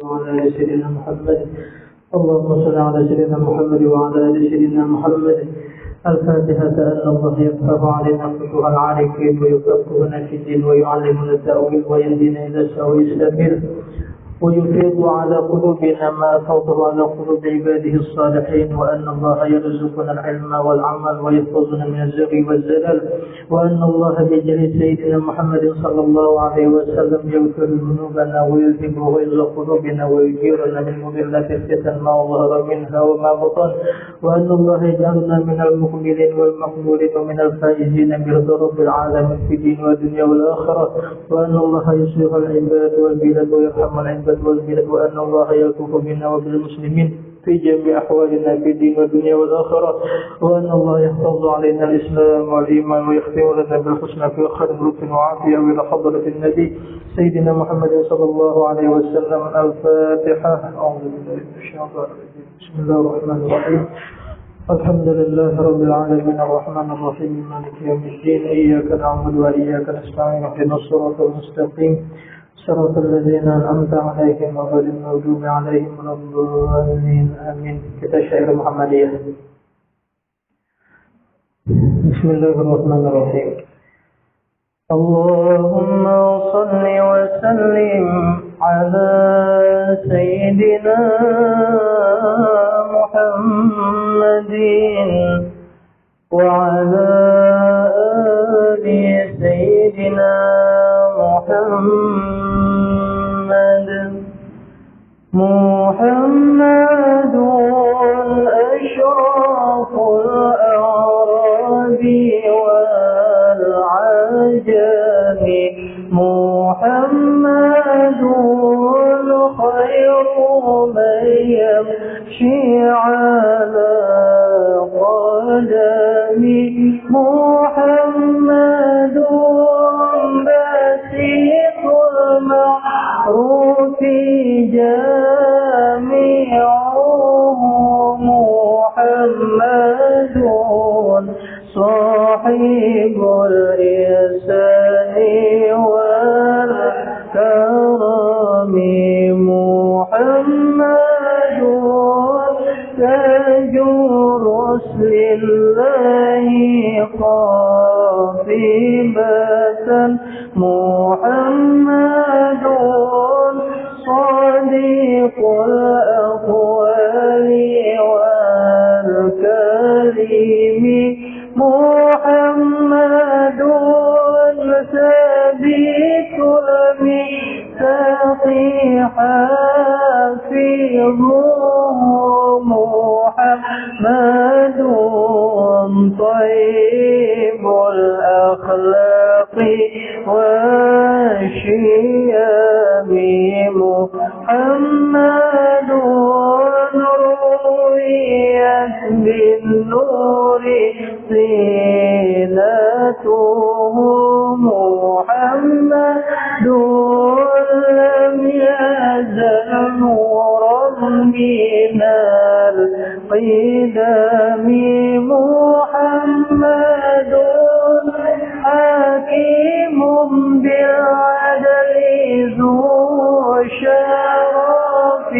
وعلى آل سيدنا محمد. اللهم صل على سيدنا محمد وعلى آل سيدنا محمد. الفاتحة. أن الله يفتح علينا فتوح العارفين ويفقهنا في الدين ويعلمنا التأويل ويهدينا إلى سواء السبيل ويفيض على قلوبنا ما أفاضه على قلوب عباده الصالحين، وأن الله يرزقنا العلم والعمل ويحفظنا من الزغي والزلل، وأن الله بجاه سيدنا محمد صلى الله عليه وسلم يغفر ذنوبنا ويذهب غيظ قلوبنا ويجيرنا من مضلات الفتن ما ظهر منها وما بطن، وأن الله يجعلنا من المقبلين والمقبولين ومن الفائزين برضا رب العالمين في الدين والدنيا والآخرة، وأن الله يصلح العباد والبلاد ويرحم العباد والبلاد، وأن الله يلطف بنا وبالمسلمين في جميع أحوالنا في الدين والدنيا والآخرة، وأن الله يحفظ علينا الإسلام والإيمان ويختم لنا بالحسنى في خير ملك وعافية إلى حضرة النبي سيدنا محمد صلى الله عليه وسلم. الفاتحة. أعوذ بالله من الشيطان الرجيم. بسم الله الرحمن الرحيم. الحمد لله رب العالمين الرحمن الرحيم مالك يوم الدين. إياك نعبد وإياك نستعين. اهدنا الصراط المستقيم صراط الذين أنعمت عليهم غير المغضوب عليهم ولا الضالين. آمين. Kita syair Muhammadiyah. Bismillahirrahmanirrahim. Allahumma salli wa sallim ala sayyidina Muhammadin wa ala ali sayyidina محمد أشرف الأعراب والعجم، محمد خير من يمشي على قدمه، محمد بسيط المعروف جامعه، محمد صاحب الإحسان والكرم، محمد تاج رسل الله قاطبة، محمد صادق الأقوال والكريم، محمد ثابت الميثاق حافظه، محمد طيب الأخلاق والشيم، محمد رويت بالنور زينته، محمد لم يزل نورا من القدم، محمد حكيم بالعدل ذو شرف،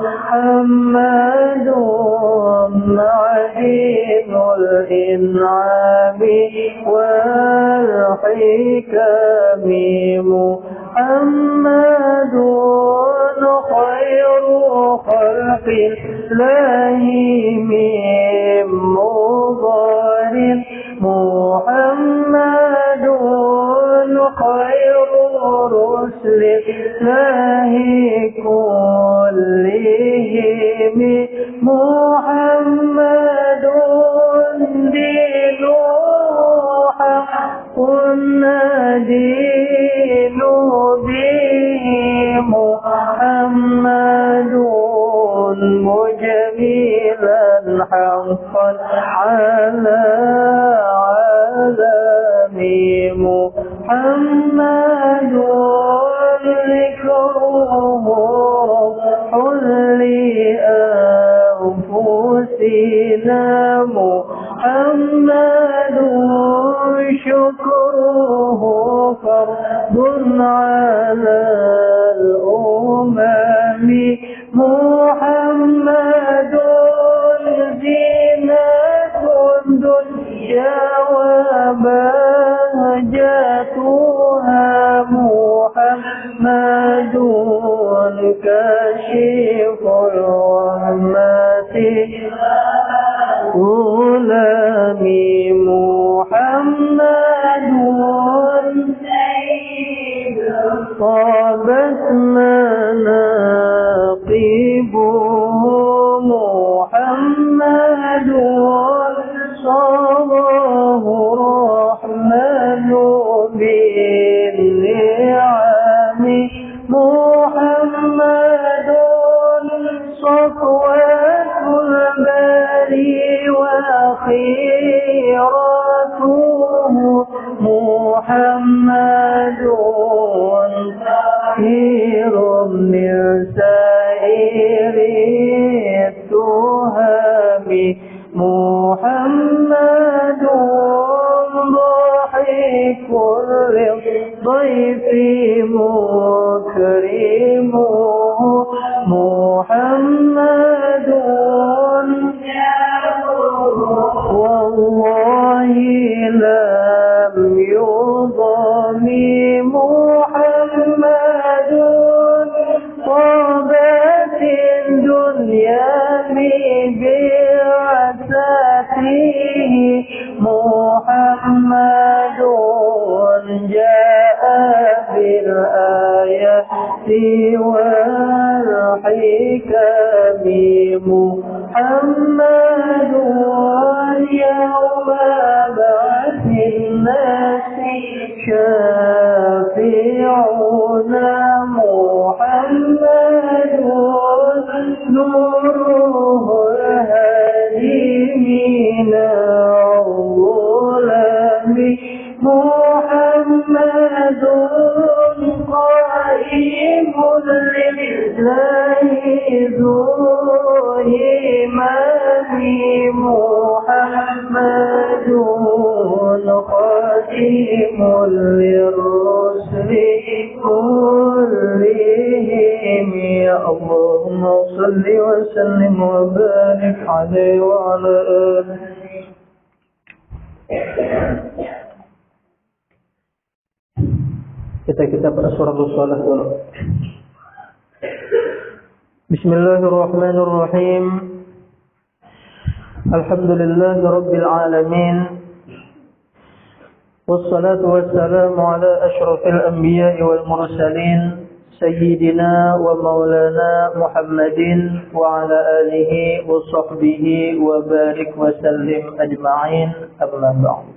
محمد عظيم الإنعام والحكم، محمد خير خلق الله من مضار، محمد خير رسل الله كلهم، محمد دين حق ندين به، محمد مجملا حقا على عالم، محمد ذكره روح لأنفسنا، محمد شكره فرض على الأمم. محمد زينة الدنيا وبهجتها محمد كاشف الرحمة غلام محمد طابت مناقبه محمد صلاه الرحمن بالنعم محمد صفوة البري وخيرته محمد خير من سائر التهم محمد ضحك للضيف مكرمه محمد والله لم يضم محمد طابت الدنيا ببعثته محمد جاء بالآيات والحكم محمد يوم بعث الناس شافعنا محمد نوره الهادي من الظلم محمد قائم لله ذو إمام محمد خاتم للرسل كلهم يا اللهم صل وسلم وبارك عليه وعلى آله. Kita bersurah salah dulu. Bismillahirrahmanirrahim. Alhamdulillahi rabbil alamin. Wassalatu wassalamu ala asyrafil anbiya'i wal mursalin sayyidina wa maulana Muhammadin wa ala alihi wa sahbihi wa barik wa sallim ajma'in, amma ba'd.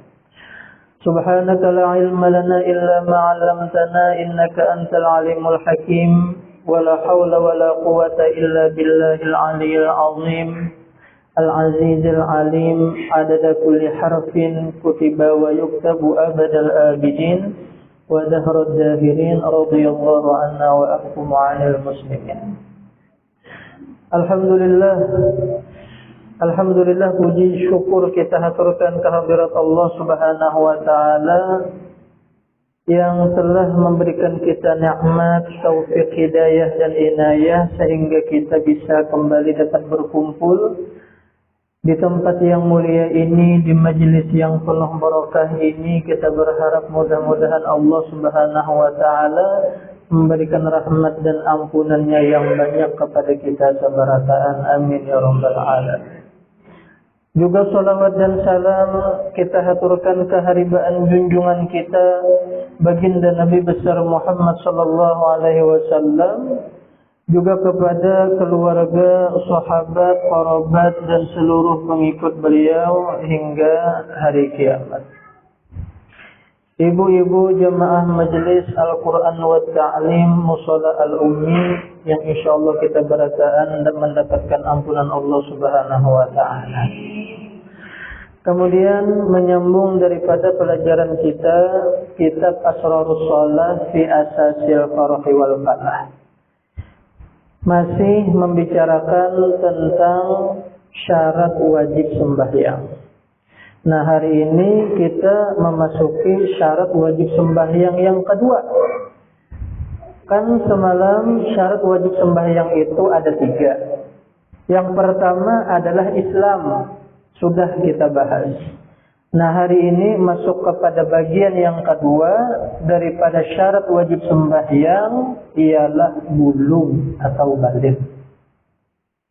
Subhanaka la ilma lana illa ma 'allamtana innaka antal alimul hakim wa la hawla wa la quwwata illa billahil aliyyil azim al-azizil alim adada kulli harfin kutiba wa yuktabu abadal abidin wa dahrad dahirin radiyallahu anna wa ankum 'anil muslimin. Alhamdulillah, puji syukur kita haturkan kehadirat Allah Subhanahu wa taala yang telah memberikan kita nikmat, taufik, hidayah dan inayah sehingga kita bisa kembali dapat berkumpul di tempat yang mulia ini, di majelis yang penuh barakah ini. Kita berharap mudah-mudahan Allah Subhanahu wa taala memberikan rahmat dan ampunannya yang banyak kepada kita seberataan. Amin ya rabbal alamin. Juga salawat dan salam kita haturkan keharibaan junjungan kita baginda Nabi besar Muhammad sallallahu alaihi wasallam, juga kepada keluarga, sahabat, kerabat dan seluruh pengikut beliau hingga hari kiamat. Ibu-ibu jemaah majelis Al-Quran wa Ta'lim Mushola Al-Ummi yang insyaallah kita berataan dan mendapatkan ampunan Allah Subhanahu wa taala. Kemudian menyambung daripada pelajaran kita kitab Asrarus Shalah fi Asasil Farahi wal Falah. Masih membicarakan tentang syarat wajib sembahyang. Nah, hari ini kita memasuki syarat wajib sembahyang yang kedua. Kan semalam syarat wajib sembahyang itu ada 3. Yang pertama adalah Islam. Sudah kita bahas. Nah, hari ini masuk kepada bagian yang kedua daripada syarat wajib sembahyang, ialah bulughh atau baligh.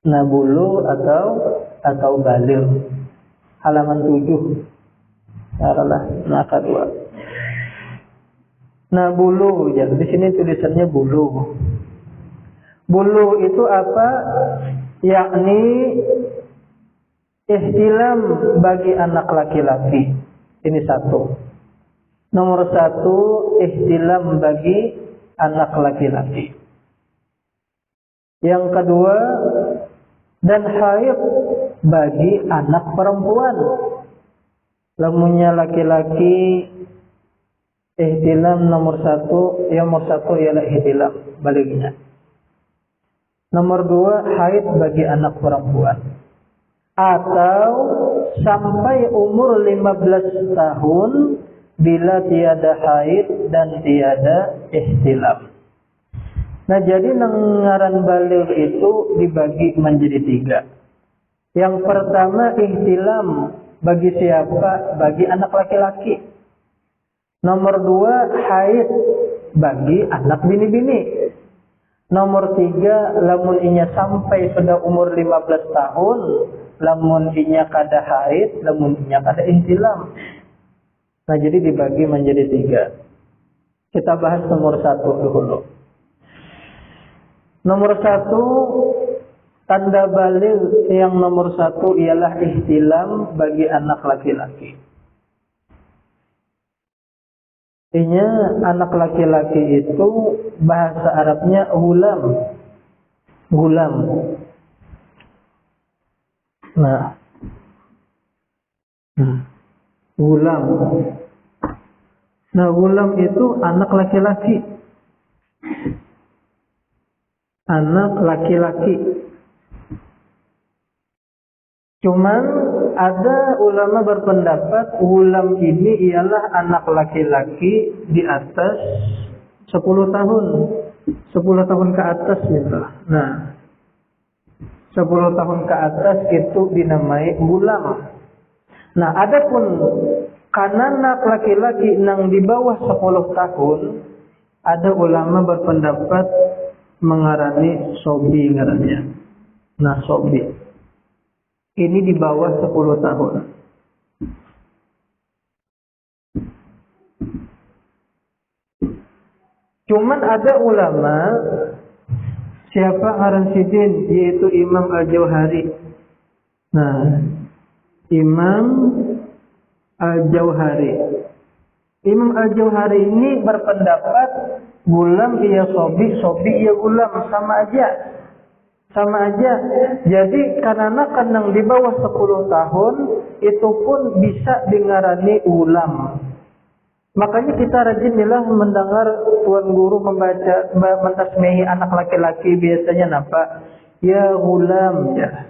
Nah, bulughh atau baligh. Halaman 7. Nah, kedua. Nah, bulughh ya. Di sini tulisannya bulughh. Bulughh itu apa? Yakni ihtilam bagi anak laki-laki. Ini 1. Nomor 1, ihtilam bagi anak laki-laki. Yang kedua, dan haid bagi anak perempuan. Lamunnya laki-laki ihtilam nomor 1, yang nomor 1 ialah ihtilam balighnya. Nomor 2, haid bagi anak perempuan. Atau sampai umur 15 tahun bila tiada haid dan tiada ihtilam. Nah, jadi ngaran baligh itu dibagi menjadi 3. Yang pertama ihtilam bagi siapa? Bagi anak laki-laki. Nomor 2, haid bagi anak bini-bini. Nomor 3, lamun inya sampai sudah umur 15 tahun, lamun inya kada haid, lamun inya kada ihtilam. Nah, jadi dibagi menjadi 3. Kita bahas nomor 1 dulu. Nomor 1, tanda baligh yang nomor 1 ialah ihtilam bagi anak laki-laki. Artinya anak laki-laki itu bahasa Arabnya gulam. Gulam. Nah. Gulam. Nah, gulam itu anak laki-laki. Anak laki-laki. Cuman ada ulama berpendapat gulam ini ialah anak laki-laki di atas 10 tahun. 10 tahun ke atas gitu. Nah, 10 tahun ke atas itu dinamai gulam. Nah, adapun anak laki-laki yang di bawah 10 tahun, ada ulama berpendapat mengarani sobi ngarannya. Nah, sobi. Ini di bawah 10 tahun. Cuman ada ulama, siapa ngaran sidin, yaitu Imam Al-Jauhari. Nah, Imam Al-Jauhari. Imam Al-Jauhari ini berpendapat gulam iya sobi, sobi iya gulam, sama aja. Sama aja. Jadi kanak-kanak yang di bawah 10 tahun itu pun bisa dengarani ulam. Makanya kita rajinlah mendengar tuan guru membaca mentasmihi anak laki-laki biasanya napa? Ya gulam ya.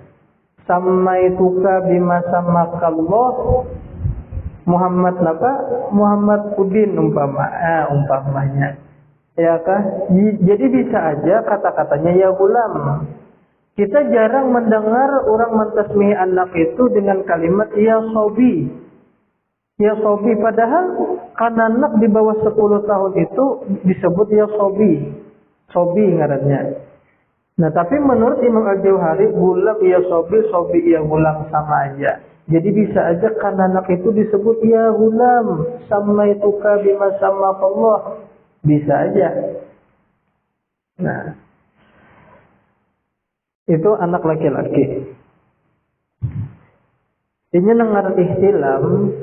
Samaituka bima samakallah Muhammad napa? Muhammad Udin umpamanya. Ya kah? Jadi bisa aja kata-katanya ya gulam. Kita jarang mendengar orang mentasmihi anak itu dengan kalimat ya sobi. Ya sobi, padahal anak di bawah 10 tahun itu disebut ya sobi. Sobi ngarannya. Nah, tapi menurut Imam Al-Jauhari, gulam ya sobi, sobi ya gulam sama aja. Jadi bisa aja anak itu disebut ya gulam, samaituka bima samakallah. Bisa aja. Nah, itu anak laki-laki. Ini nengar ihtilam.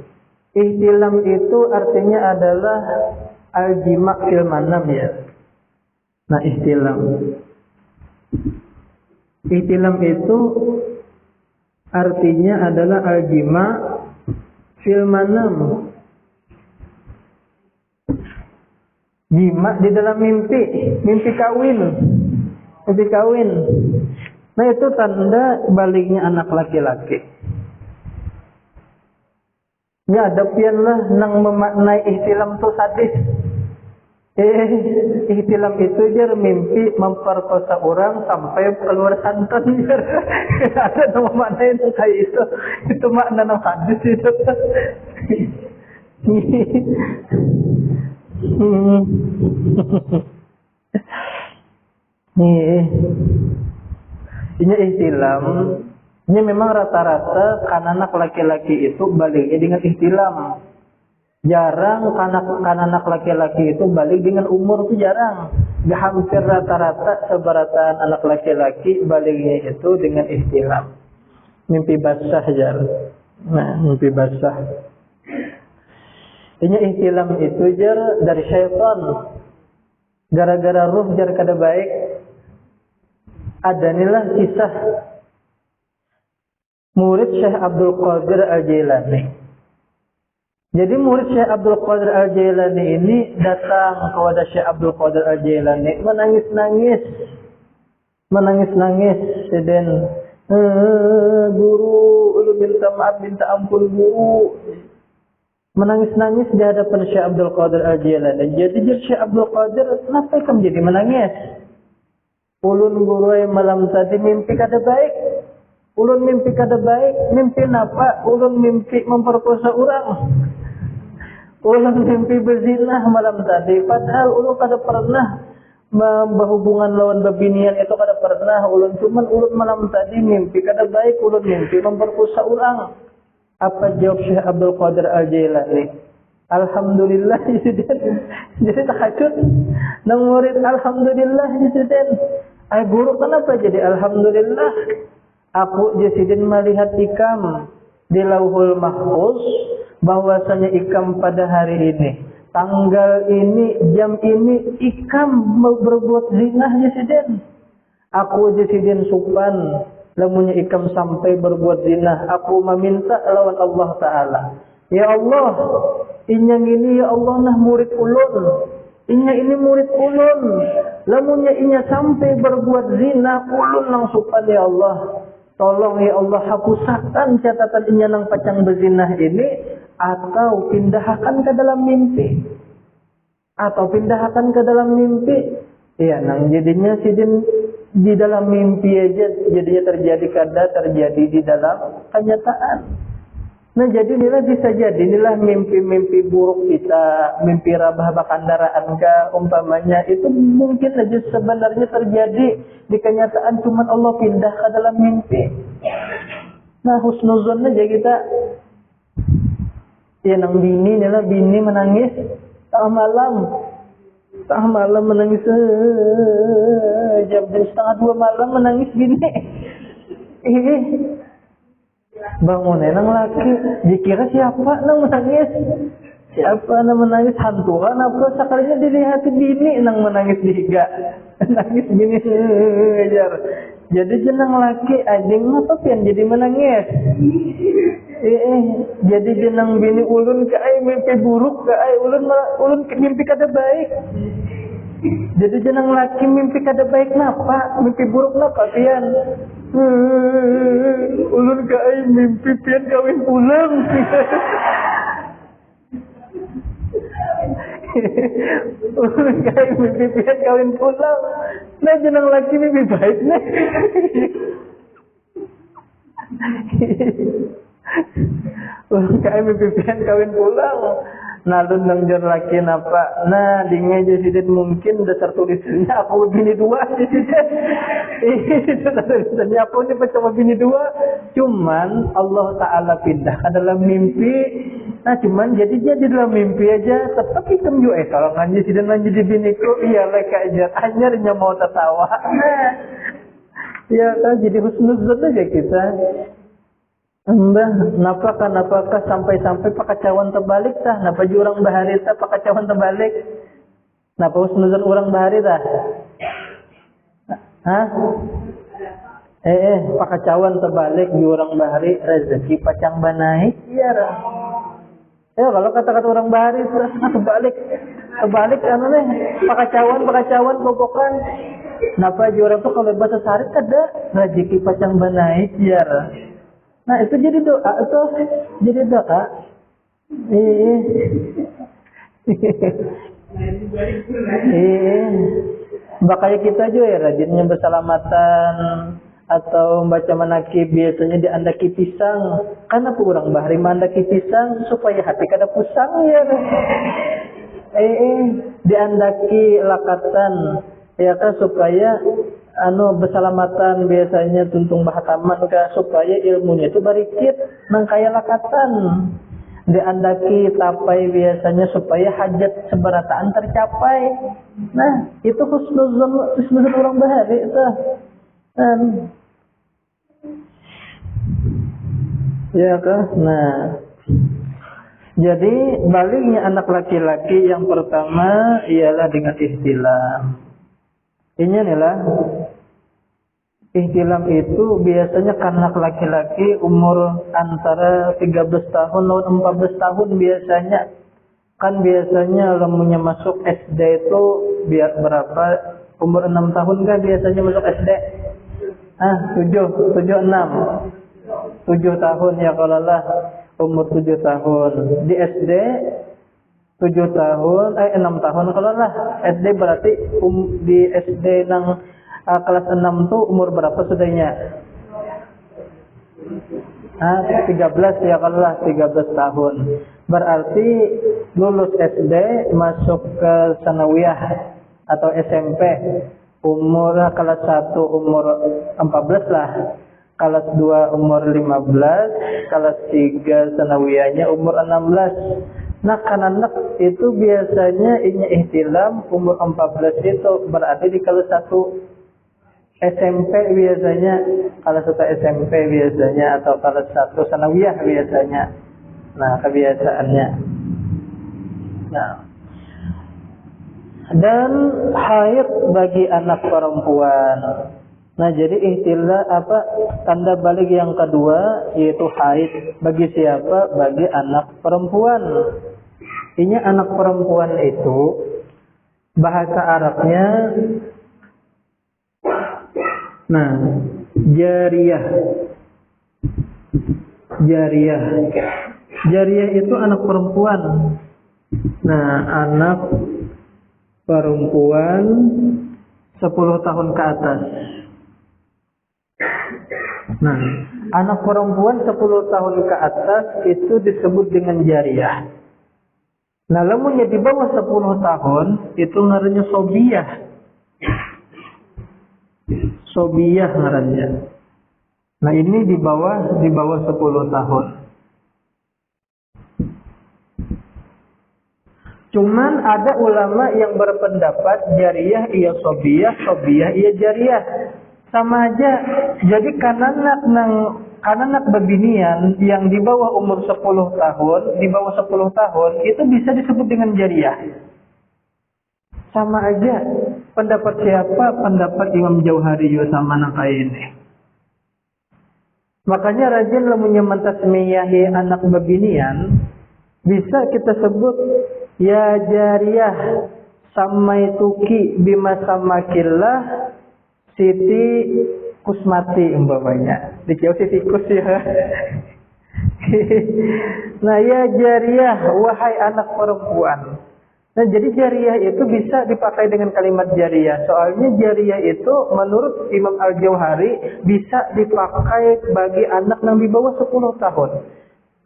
Ihtilam itu artinya adalah al-jima' fil manam ya. Nah, ihtilam. Ihtilam itu artinya adalah al-jima' fil manam. Jima di dalam mimpi, mimpi kawin. Mimpi kawin. Nah, itu tanda baliknya anak laki-laki. Ya, ada pianlah nang memaknai ihtilam tu sadis. Ihtilam itu jar mimpi memperkosa orang sampai keluar santan jar. Ada nama makna itu kayak itu. Itu makna nama hadis itu. Ini ihtilam. Ini memang rata-rata anak laki-laki itu baliknya dengan ihtilam. Jarang anak laki-laki itu balik dengan umur itu jarang. Hampir rata-rata seberataan anak laki-laki baliknya itu dengan ihtilam. Mimpi basah jar. Nah, mimpi basah. Ini ihtilam itu jar dari syaitan. Gara-gara ruh jar kada baik. Ada nilah kisah murid Syekh Abdul Qadir Al-Jailani. Jadi murid Syekh Abdul Qadir Al-Jailani ini datang kepada Syekh Abdul Qadir Al-Jailani menangis-nangis dan guru, lu minta maaf, minta ampun guru. Menangis-nangis di hadapan Syekh Abdul Qadir Al-Jailani. Jadi Syekh Abdul Qadir, kenapa kamu jadi menangis? Ulun guru malam tadi mimpi kada baik. Ulun mimpi kada baik. Mimpi apa? Ulun mimpi memperkosa orang. Ulun mimpi berzinah malam tadi. Padahal ulun kada pernah berhubungan lawan babinian itu kada pernah. Ulun malam tadi mimpi kada baik. Ulun mimpi memperkosa orang. Apa jawab Syekh Abdul Qadir Al-Jailani? Alhamdulillah jadi tahajud nang murid alhamdulillah jadi ay guru kenapa jadi alhamdulillah? Aku jadi melihat ikam di Lauhul Mahfuz bahwasanya ikam pada hari ini tanggal ini jam ini ikam berbuat zina jadi aku jadi supan lamunnya ikam sampai berbuat zina aku meminta lawan Allah Ta'ala, ya Allah inyang ini ya Allah nah murid ulun. Inya ini murid ulun. Lamunnya inya sampai berbuat zina ulun nang supan ya Allah. Tolong ya Allah hapuskan catatan inya nang pacang berzinah ini atau pindahkan ke dalam mimpi. Iya nang jadinya sidin di dalam mimpi aja jadinya terjadi di dalam kenyataan. Nah jadi inilah bisa jadi inilah mimpi-mimpi buruk kita, mimpi rabah bakandaraan umpamanya itu mungkin aja sebenarnya terjadi di kenyataan cuman Allah pindah ke dalam mimpi. Nah husnuzon aja kita ya nang bini menangis tengah malam menangis jam 1:30 malam menangis bini. Bangun nang laki dikira siapa nang menangis hantu kan apa sekalinya dilihat bini nang menangis dihiga nangis bini ajar jadi jenang laki anjing apa pian jadi menangis jadi jenang bini ulun ke ai mimpi buruk ke ai ulun mimpi kada baik jadi jenang laki mimpi kada baik napa mimpi buruk napa pian ulun ke ai mimpi pian kawin pulang ulun ke ai mimpi pian kawin pulang nah jenang laki mimpi baik nih ulun ke ai mimpi pian kawin pulang nalun nang jon laki napa nah dingnya jadi mungkin dasar tulisannya aku bini dua jadi itu tulisannya aku ini cuma bini dua cuman Allah Ta'ala pindah ke dalam mimpi nah cuman jadi dalam mimpi aja tetap hitam juga kalau nganje jadi jadi biniku iya leka aja hanya mau tertawa nah ya kan jadi husnuzon aja kita Mbah, napakah sampai pakacauan terbalik tah? Napa jurang bahari tah pakacauan terbalik? Napa husnuzon orang bahari tah? Hah? Pakacauan terbalik jurang bahari rezeki pacang banai. Iya lah. Ya kalau kata-kata orang bahari tah terbalik anu nih pakacauan gogokan. Napa jurang tuh kalau bahasa sari ada rezeki pacang banai. Iya lah. Nah itu jadi doa Bakaya kita juga ya rajinnya bersalamatan atau membaca manakib biasanya diandaki pisang. Karena kurang bahari mandaki pisang supaya hati kada pusang ya. Diandaki lakatan ya kan supaya bersalamatan biasanya tuntung bahataman ka supaya ilmunya itu barikit nang kaya lakatan. Diandaki tapai biasanya supaya hajat seberataan tercapai. Nah, itu husnuzon orang bahari itu. Ya kan? Nah, jadi baliknya anak laki-laki yang pertama ialah dengan ihtilam. Ini adalah ihtilam itu biasanya anak laki-laki umur antara 13 tahun lawan 14 tahun biasanya. Kan biasanya lemunya masuk SD itu biar berapa? Umur 6 tahun kan biasanya masuk SD? 7, 7 tahun ya kalau lah umur 7 tahun. Di SD 7 tahun, 6 tahun kalau lah. SD berarti di SD nang kelas 6 tuh umur berapa sudahnya? 13 ya kalau lah 13 tahun. Berarti lulus SD masuk ke sanawiyah atau SMP umur kelas 1 umur 14 lah. Kelas 2 umur 15, kelas 3 sanawiyahnya umur 16. Nah, anak itu biasanya ihtilam umur 14 itu berarti di kelas 1 SMP biasanya, kelas 1 SMP biasanya atau kelas 1 sanawiyah biasanya. Nah, kebiasaannya. Nah, dan haid bagi anak perempuan. Nah, jadi ihtilam tanda balik yang kedua yaitu haid bagi siapa? Bagi anak perempuan. Ini anak perempuan itu bahasa Arabnya jariyah. Jariyah itu anak perempuan. Nah, anak perempuan 10 tahun ke atas. Nah, anak perempuan 10 tahun ke atas itu disebut dengan jariyah. Nah, lamunnya di bawah 10 tahun itu ngarannya sobiyah. Sobiyah ngarannya. Nah, ini di bawah 10 tahun. Cuman ada ulama yang berpendapat jariyah iya sobiyah, sobiyah iya jariyah. Sama aja. Jadi kananak bebinian yang di bawah umur 10 tahun, di bawah 10 tahun itu bisa disebut dengan jariyah. Sama aja. Pendapat siapa? Pendapat Imam Jauhari sama anak ini. Makanya rajin lamunnya mentasmiyahi anak bebinian bisa kita sebut ya jariyah samaituki bima samakillah Siti Kusmati umpamanya. Dikira Siti Kus ya. Nah, ya jariyah wahai anak perempuan. Nah, jadi jariyah itu bisa dipakai dengan kalimat jariyah. Soalnya jariyah itu menurut Imam Al-Jauhari bisa dipakai bagi anak yang di bawah 10 tahun.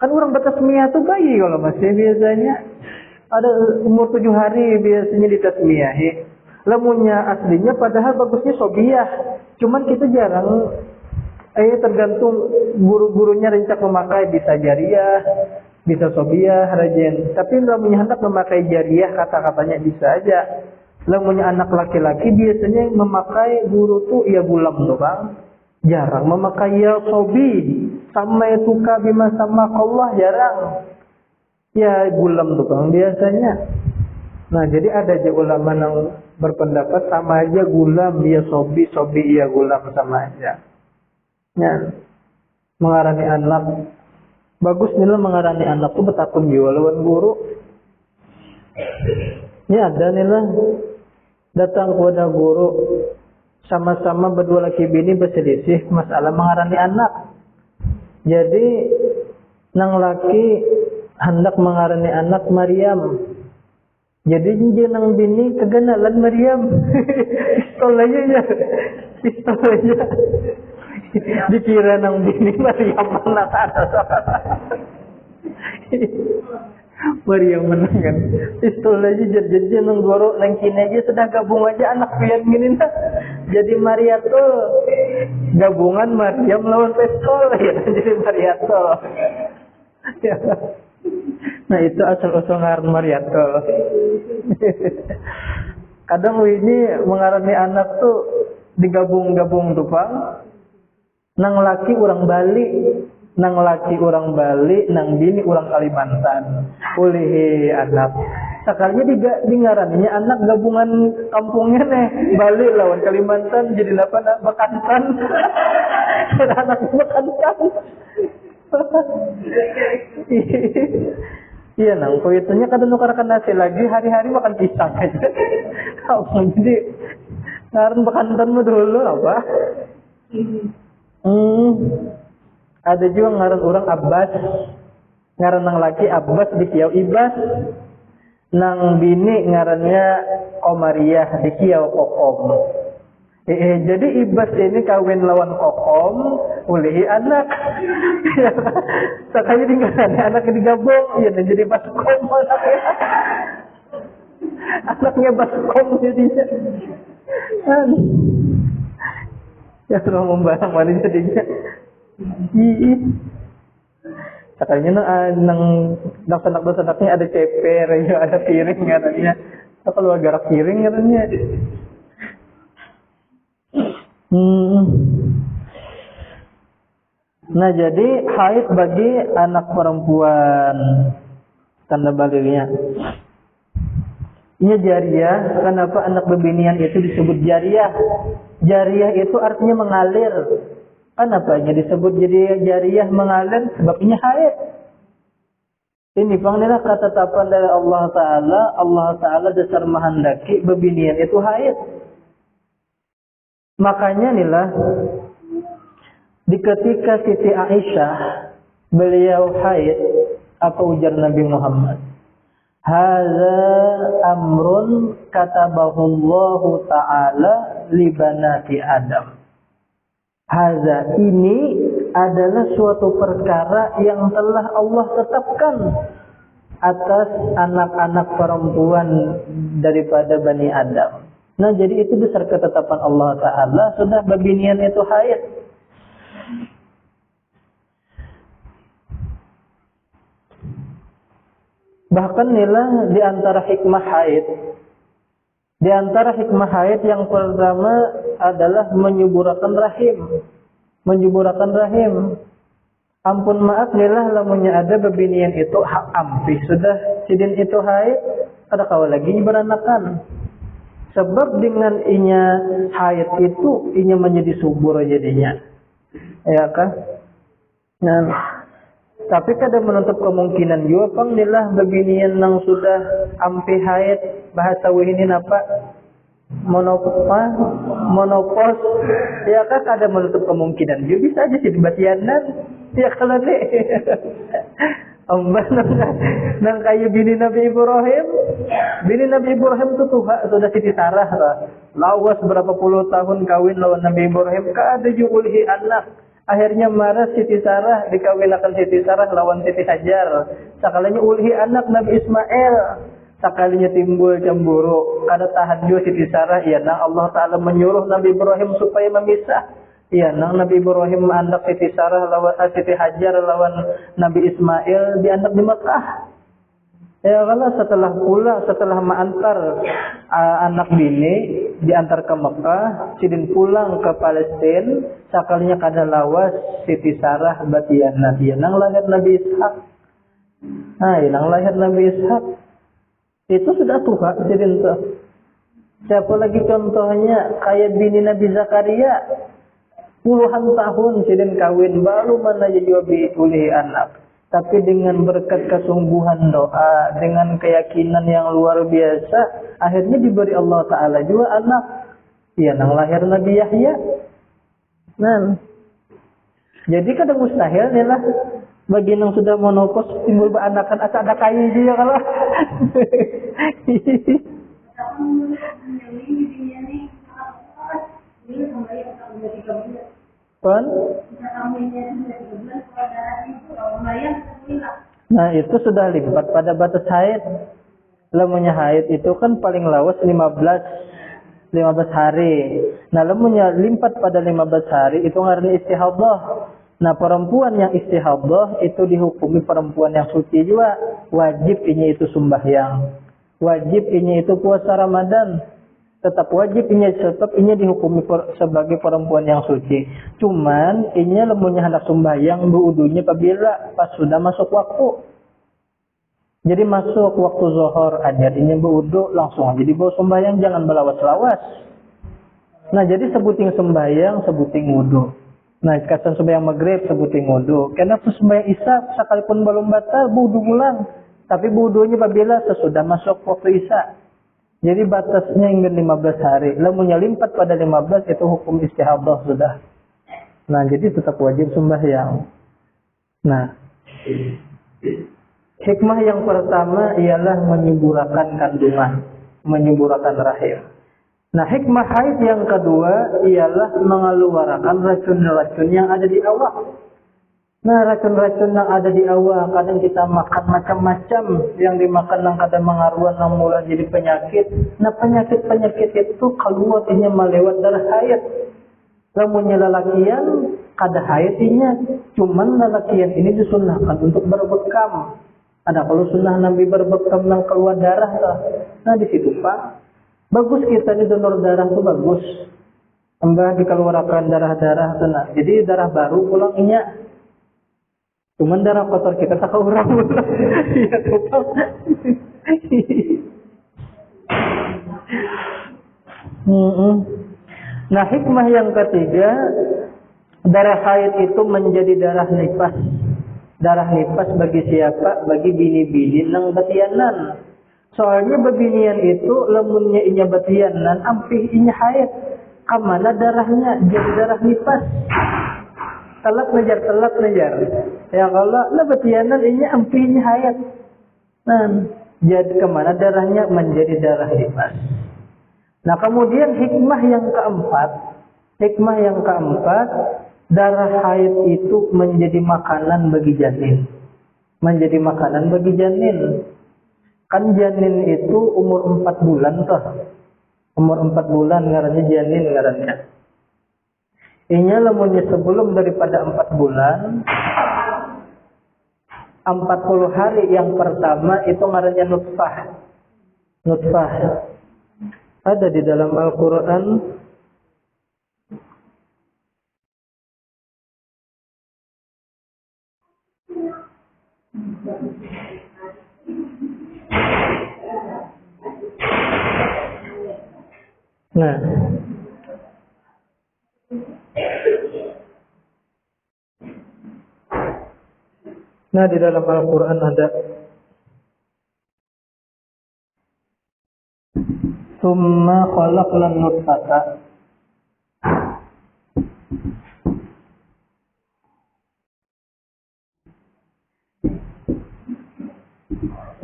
Kan orang bertasmiyah itu bayi kalau masih biasanya ada umur 7 hari biasanya ditasmiyahi. Lemunya aslinya padahal bagusnya sobiyah. Cuman kita jarang tergantung guru-gurunya rencak memakai bisa jariyah, bisa sobiyah, rajin. Tapi lemunya anak memakai jariyah kata-katanya bisa aja. Lemunya anak laki-laki biasanya memakai guru tuh ya gulam tuh bang. Jarang memakai ya sobi. Sama itu kabima sama Allah jarang. Ya gulam tuh bang biasanya. Nah, jadi ada aja ulama yang berpendapat sama aja gulam ya sobi, sobi ya gulam sama aja. Ya, mengarani anak bagus nih mengarani anak tuh betakun jiwa lawan guru. Ya ada nih lah datang kepada guru sama-sama berdua laki bini berselisih masalah mengarani anak. Jadi nang laki hendak mengarani anak Maryam. Jadi jenang bini kegenalan Maryam. Pistol aja ya. Pistol aja. Dikira nang bini Maryam mana ada. Maryam menang kan. Pistol aja jadi nang goro nang kini aja sudah gabung aja anak pian gini nah. Jadi Mariatul gabungan Maryam lawan pistol ya. Jadi Mariatul. Ya. Nah itu asal-usul ngaran Mariatul. Kadang ini mengarani anak tuh digabung-gabung tuh Pak. Nang laki orang Bali, nang laki orang Bali, nang bini orang Kalimantan. Oleh anak. Sekalinya di ngarannya anak gabungan kampungnya nih Bali lawan Kalimantan jadi apa nak Bekantan. Anak Bekantan. Iya nang, koitonya kadang nukarkan nasi lagi hari-hari makan pisang aja. Jadi ngaran Bekantan mah dulu apa? Ada juga ngaran orang Abbas, ngaran nang laki Abbas di Kiau Ibas, nang bini ngarannya Komariah di Kiau Kokom. Jadi Ibas ini kawin lawan Kokom, ulihi anak. Sekali tinggalannya anak digabung, ya jadi Baskom anaknya. Anaknya Baskom jadinya. Ya sudah membarang mana jadinya. Sekalinya nang sanak-sanaknya ada ceper, ya ada piring katanya. Kalau garak piring katanya. Nah jadi haid bagi anak perempuan tanda balilnya. Ini jariyah. Kenapa anak bebinian itu disebut jariyah? Jariyah itu artinya mengalir. Kenapa disebut jadi jariyah mengalir? Sebabnya haid. Ini panggilnya ketetapan dari Allah Ta'ala. Allah Ta'ala dasar mahandaki bebinian itu haid. Makanya inilah di ketika Siti Aisyah beliau haid, apa ujar Nabi Muhammad? Hadza amrun katabahu Allah Ta'ala li banati Adam. Hadza ini adalah suatu perkara yang telah Allah tetapkan atas anak-anak perempuan daripada Bani Adam. Nah jadi itu besar ketetapan Allah Ta'ala. Sudah babinian itu haid. Bahkan nilai di antara hikmah haid. Di antara hikmah haid yang pertama adalah menyuburakan rahim. Menyuburakan rahim. Ampun maaf nilai lamunnya ada babinian itu hak ampi. Sudah sidin itu haid. Ada kawal lagi beranakan. Sebab dengan inya haid itu inya menjadi subur jadinya. Ya kan? Nah, tapi kadang menutup kemungkinan juga pangdilah beginian yang sudah ampi haid bahasa wihinin apa? Monopos. Ya kan kadang menutup kemungkinan juga bisa aja sih batianan. Ya kalau nih. Amba nang kayu bini Nabi Ibrahim. Bini Nabi Ibrahim itu sudah Siti Sarah lah. Lawas berapa puluh tahun kawin lawan Nabi Ibrahim. Kada juulhi anak. Akhirnya marah Siti Sarah dikawinakan Siti Sarah lawan Siti Hajar. Sekalinya ulhi anak Nabi Ismail. Sekalinya timbul cemburu. Kada tahan juga Siti Sarah. Ya nang Allah Ta'ala menyuruh Nabi Ibrahim supaya memisah. Ya, nang Nabi Ibrahim anak Siti Sarah lawan Siti Hajar lawan Nabi Ismail dianak di Mekah. Ya kalau setelah mengantar anak bini diantar ke Mekah, sidin pulang ke Palestina, sekalinya kada lawas Siti Sarah batiana dia nang lahir Nabi Ishak. Nah, nang lahir Nabi Ishak itu sudah tua sidin tuh. Siapa lagi contohnya kayak bini Nabi Zakaria. Puluhan tahun sidin kawin baru mana jadi oleh anak. Tapi dengan berkat kesungguhan doa, dengan keyakinan yang luar biasa, akhirnya diberi Allah Ta'ala juga anak. Ya, nang lahir Nabi Yahya. Nah, jadi kadang mustahil nih lah. Bagi yang sudah monopos timbul beranakan asa ada kayu juga kalau. Pun? Nah itu sudah lipat pada batas haid. Lemunya haid itu kan paling lawas 15 hari. Nah lemunya limpat pada 15 hari itu ngaranna istihadah. Nah perempuan yang istihadah itu dihukumi perempuan yang suci juga. Wajib ini itu sembahyang. Wajib ini itu puasa Ramadan. Tetap wajib ini dihukumi sebagai perempuan yang suci. Cuman ini lemunya hendak sembahyang berudunya apabila pas sudah masuk waktu. Jadi masuk waktu zuhur aja ini berudu langsung aja dibawa sembahyang, jangan belawas-lawas. Nah jadi sebuting sembahyang, sebuting wudu. Nah, kasan sembahyang maghrib sebuting wudu. Karena sembahyang isya sekalipun belum batal wudu ulang. Tapi wudunya apabila sesudah masuk waktu isya. Jadi batasnya hingga 15 hari. Lamunnya limpat pada 15 itu hukum istihadah sudah. Nah, jadi tetap wajib sembahyang. Nah, hikmah yang pertama ialah menyuburakan kandungan, menyuburakan rahim. Nah, hikmah haid yang kedua ialah mengeluarkan racun-racun yang ada di awak. Nah, racun-racun yang ada di awak, kadang kita makan macam-macam, yang dimakan yang kadang mengaruhan, yang mulai jadi penyakit. Nah, penyakit-penyakit itu keluarnya melewat darah haid. Lamunnya lelakian, kada haidnya, cuman lelakian ini disunahkan untuk berbekam. Ada kalau sunnah Nabi berbekam yang keluar darah lah. Nah, di situ Pak. Bagus kita di donor darah itu bagus. Tambah dikeluarkan darah-darah sana. Jadi darah baru pulang inya. Cuman darah kotor kita tak urang. Iya tetap. Nah hikmah yang ketiga, darah haid itu menjadi darah nifas. Darah nifas bagi siapa? Bagi bini-bini nang batianan. Soalnya babinian itu lemunnya inya batianan, ampih inya haid. Kamana darahnya? Jadi darah nifas. Telat najar. Ya kalau lah batianan inya ampih inya haid. Nah, jadi kemana darahnya? Menjadi darah nifas. Nah kemudian hikmah yang keempat, darah haid itu menjadi makanan bagi janin. Menjadi makanan bagi janin. Kan janin itu umur 4 bulan toh. Umur 4 bulan ngarannya janin ngarannya. Inya lemunnya sebelum daripada 4 bulan, 40 hari yang pertama itu ngarannya nutfah. Nutfah. Ada di dalam Al-Quran. Nah di dalam Al-Quran ada Summa khalaqlan nutfata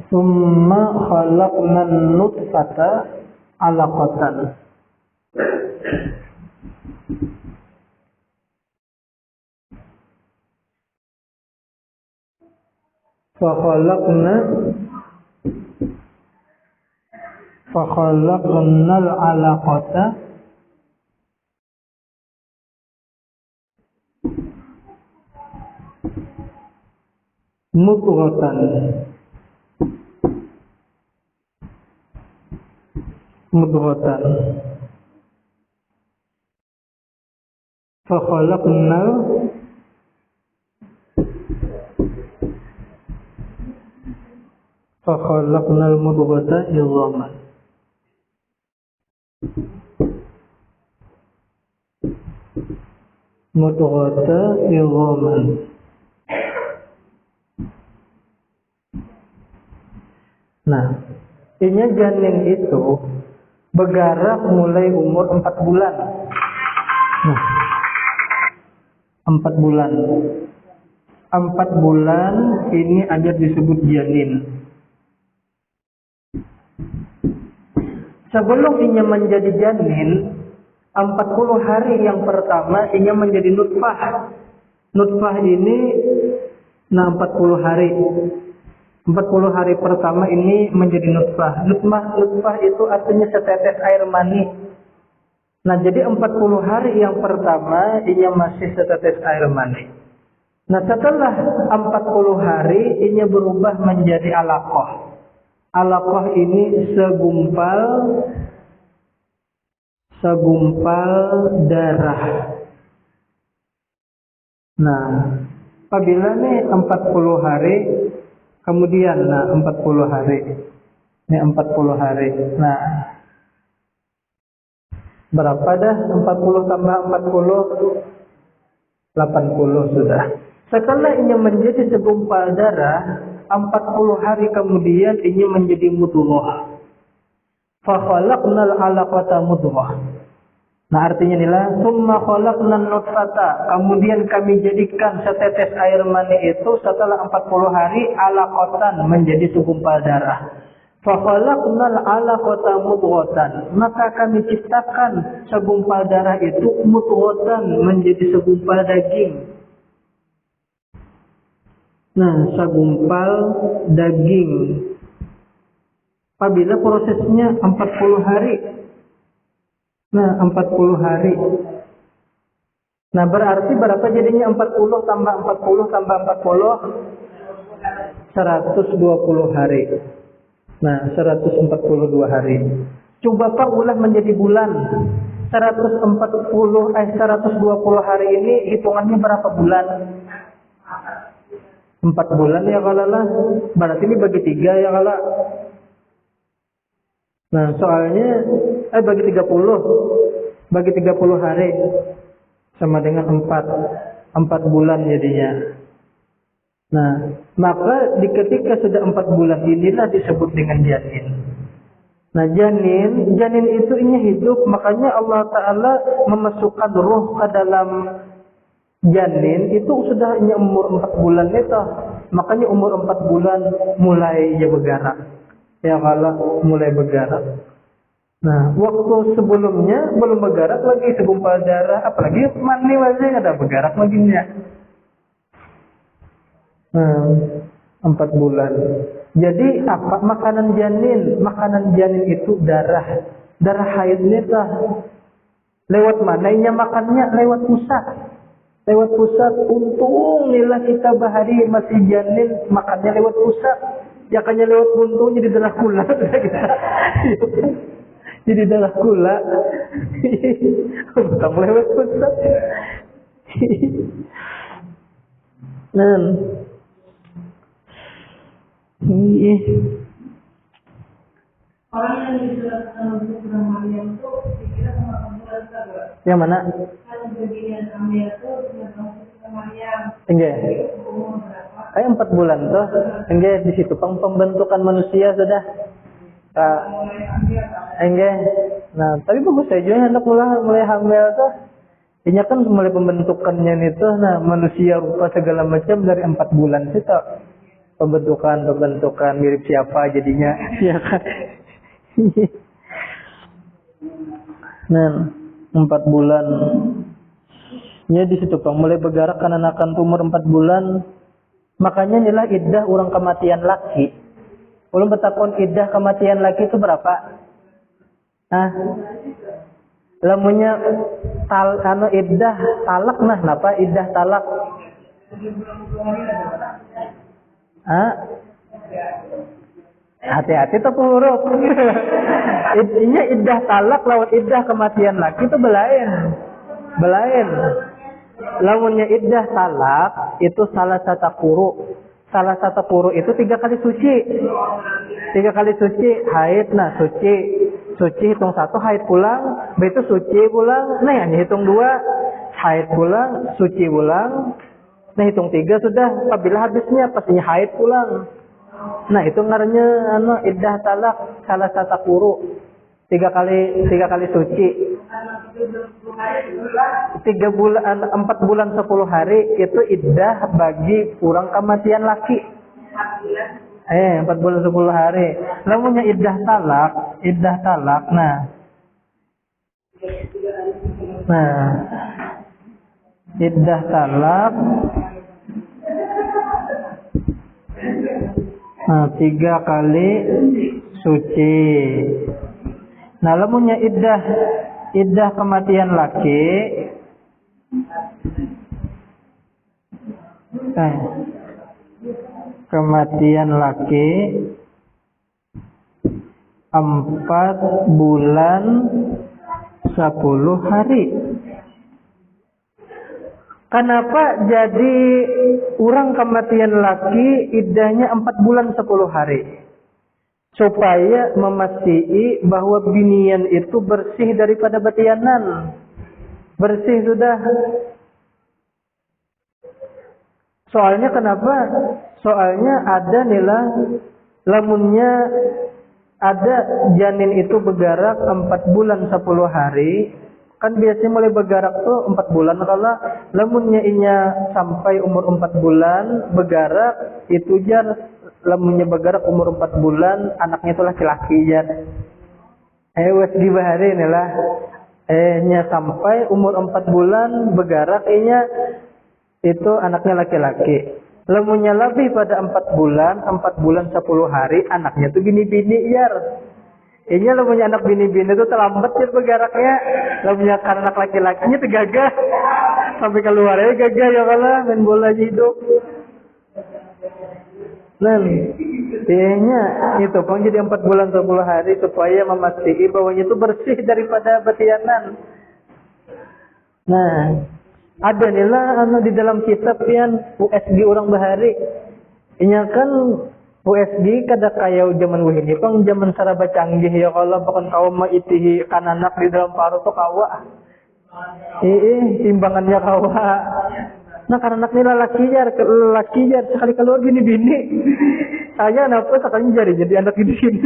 Summa khalaqnan nutfata alaqatan. Fakhalaqnal alaqata mudghatan. Fakhalaqnal mudghata idhaman. Mudghata idhaman. Nah, ini janin itu bergerak mulai umur 4 bulan. Nah, 4 bulan. 4 bulan ini aja disebut janin. Sebelum inya menjadi janin, 40 hari yang pertama inya menjadi nutfah. Nutfah ini 40 hari. 40 hari pertama ini menjadi nutfah. Nutfah itu artinya setetes air mani. Nah, jadi 40 hari yang pertama inya masih setetes air mani. Nah, setelah 40 hari inya berubah menjadi alaqah. Alaqah ini segumpal darah. Nah, apabila nih 40 hari kemudian 40 hari. Ini 40 hari. Nah, berapa dah 40 tambah 40? 80 sudah. Setelah ini menjadi segumpal darah, 40 hari kemudian ini menjadi mudghah. Fa khalaqnal 'alaqata mudghah. Nah, artinya inilah summa khalaqnan nutfata. Kemudian kami jadikan setetes air mani itu setelah 40 hari alaqatan menjadi segumpal darah. Fa khalaqnal 'alaqata mudghatan. Maka kami ciptakan segumpal darah itu mudghatan menjadi segumpal daging. Nah, segumpal daging. Apabila prosesnya 40 hari. Nah, 40 hari. Nah, berarti berapa jadinya 40 tambah 40 tambah 40? 120 hari. Nah, 142 hari. Coba Pak ulah menjadi bulan. 120 hari ini hitungannya berapa bulan? 4 bulan ya kalau lah. Berarti ini bagi 3 ya kalau. Nah, soalnya bagi 30. Bagi 30 hari sama dengan 4 bulan jadinya. Nah, maka ketika sudah 4 bulan inilah disebut dengan janin. Nah, janin itu ini hidup, makanya Allah Ta'ala memasukkan roh ke dalam janin itu sudah umur 4 bulan itu. Makanya umur 4 bulan mulai dia bergerak. Ya kalau mulai bergerak. Nah, waktu sebelumnya belum bergerak lagi, segumpal darah, apalagi mani wajah ada bergerak lagi ya. 4 bulan. Jadi apa makanan janin? Makanan janin itu darah haidnya tah. Lewat mananya makannya? Lewat pusat. Lewat pusat. Untung nilai kita bahari masih janin makannya lewat pusat. Jakanya lewat buntung jadi darah kula. Jadi darah kula. Bukan lewat pusat. Nah. Orang yang dijelaskan untuk Maryam itu dikira sama Tuhan saja. Yang mana? Kan bagian Maryam itu dengan Maryam. Enggak. Umur berapa? Kayak 4 bulan tuh. Enggak di situ pembentukan manusia sudah. Enggak. Nah, tapi bagus saja hendak mulai hamil tuh. Ini kan mulai pembentukannya itu, nah manusia rupa segala macam dari 4 bulan sih tuh. Pembentukan mirip siapa jadinya, ya kan? Nah, 4 bulan. Ya di situ Pak, mulai bergerak akan umur 4 bulan. Makanya inilah iddah orang kematian laki. Ulun bertakon iddah kematian laki itu berapa? Lamunya iddah talak nah, kenapa iddah talak? Hati-hati tuh huruf. Intinya iddah talak lawan iddah kematian laki itu belain. Lawannya iddah talak itu salah satu quru. Salah satu quru itu 3 kali suci. 3 kali suci, haid nah suci hitung 1, haid pulang, itu suci pulang. Nah, hanya hitung 2, haid pulang, suci pulang. Nah, hitung 3 sudah. Apabila habisnya pastinya haid pulang. Nah, itu ngarannya iddah talak salah satu quru. 3 kali suci. 3 bulan 4 bulan 10 hari itu iddah bagi kurang kematian laki. 4 bulan 10 hari. Lamunnya iddah talak. Iddah talak 3 kali suci. Nah, lamunnya iddah kematian laki kematian laki 4 bulan 10 hari. Kenapa jadi orang kematian laki iddahnya 4 bulan 10 hari? Supaya memastikan bahwa binian itu bersih daripada batianan. Bersih sudah. Soalnya kenapa? Soalnya ada nilai lamunnya ada janin itu bergerak 4 bulan 10 hari. Kan biasanya mulai bergerak tuh 4 bulan. Kalau lamunnya inya sampai umur 4 bulan bergerak, itu jar lamunnya bergerak umur 4 bulan, anaknya itu laki-laki jar. Wes di bahari inilah. Nya sampai umur 4 bulan bergerak, inya itu anaknya laki-laki. Lamunnya lebih pada 4 bulan 10 hari, anaknya tuh bini-bini jar. Ini lo punya anak bini-bini itu terlambat ya bergeraknya. Lo punya anak laki-lakinya tuh gagah. Sampai keluarnya gagah ya kalah main bola hidup. Nah, intinya itu pun jadi 4 bulan 10 hari supaya memastikan bahwa itu bersih daripada batianan. Nah, ada nilai di dalam kitab yang USG orang bahari. Ini kan USG kada kaya zaman wahini pang zaman saraba canggih ya kalau bahkan kau maitihi kananak di dalam paru tuh kawa. Timbangannya kawa. Nah karena anak nila laki jar sekali keluar bini-bini. Saya napa sekali jadi anak di sini.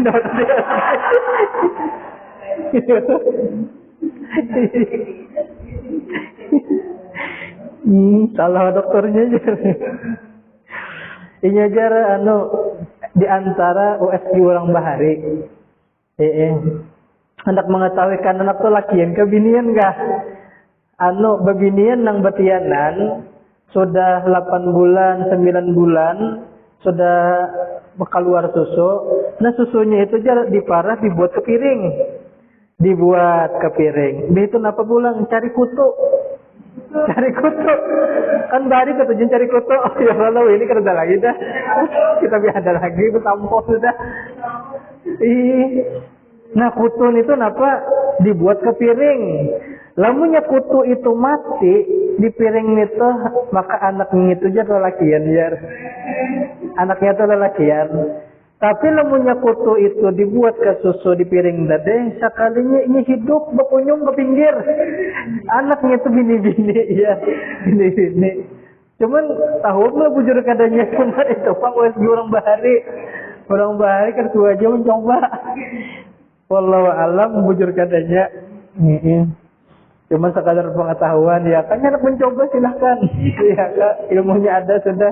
Salah dokternya aja. Ini aja di antara USG orang bahari. Hendak mengetahui kan anak tuh lakian kebinian enggak? Bebinian nang batianan sudah 8 bulan, 9 bulan sudah keluar susu. Nah susunya itu aja diparah dibuat ke piring. Itu napa pulang cari kutu. Kan bari ketujuan cari kutu. Ya kalau ini kerja lagi dah. Kita ada lagi bertampung sudah. Nah kutu itu napa dibuat ke piring. Lamunnya kutu itu mati di piring itu, maka anaknya itu aja lelakian ya. Anaknya itu lelakian. Tapi lamunnya kutu itu dibuat ke susu di piring dade, sekalinya ini hidup berkunjung ke pinggir. Anaknya itu bini-bini ya, bini-bini. Cuman tahu lah bujur kadanya cuma itu pang USG orang bahari kan tua aja mencoba. Wallahu alam bujur kadanya. Cuma sekadar pengetahuan ya kan anak mencoba silahkan. Ya kan ilmunya ada sudah.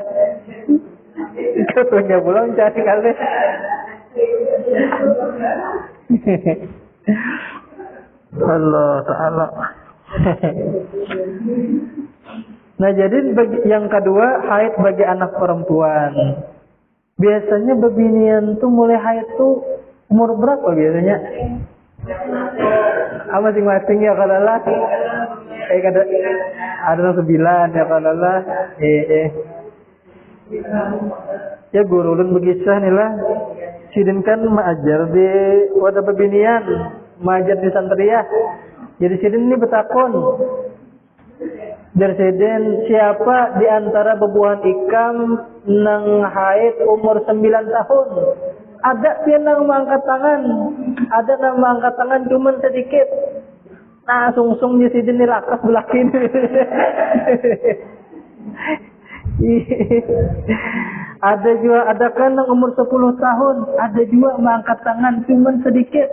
Ketuanya pulang cari kali. Allah Ta'ala. Nah jadi yang kedua haid bagi anak perempuan. Biasanya bebinian tuh mulai haid tuh umur berapa biasanya? Masing-masing ya kalau lah. Ada 9 ya kalau lah. Ya guru ulun begisah nih lah. Sidin kan mengajar di wadah pebinian, mengajar di santriah. Jadi sidin ini betakon. Dari sidin siapa di antara bebuahan ikam nang haid umur 9 tahun? Ada yang nang mengangkat tangan, ada nang mengangkat tangan cuman sedikit. Nah sungsung di sidin ini lakas belakin. Ada kan yang umur 10 tahun, ada juga mengangkat tangan cuman sedikit.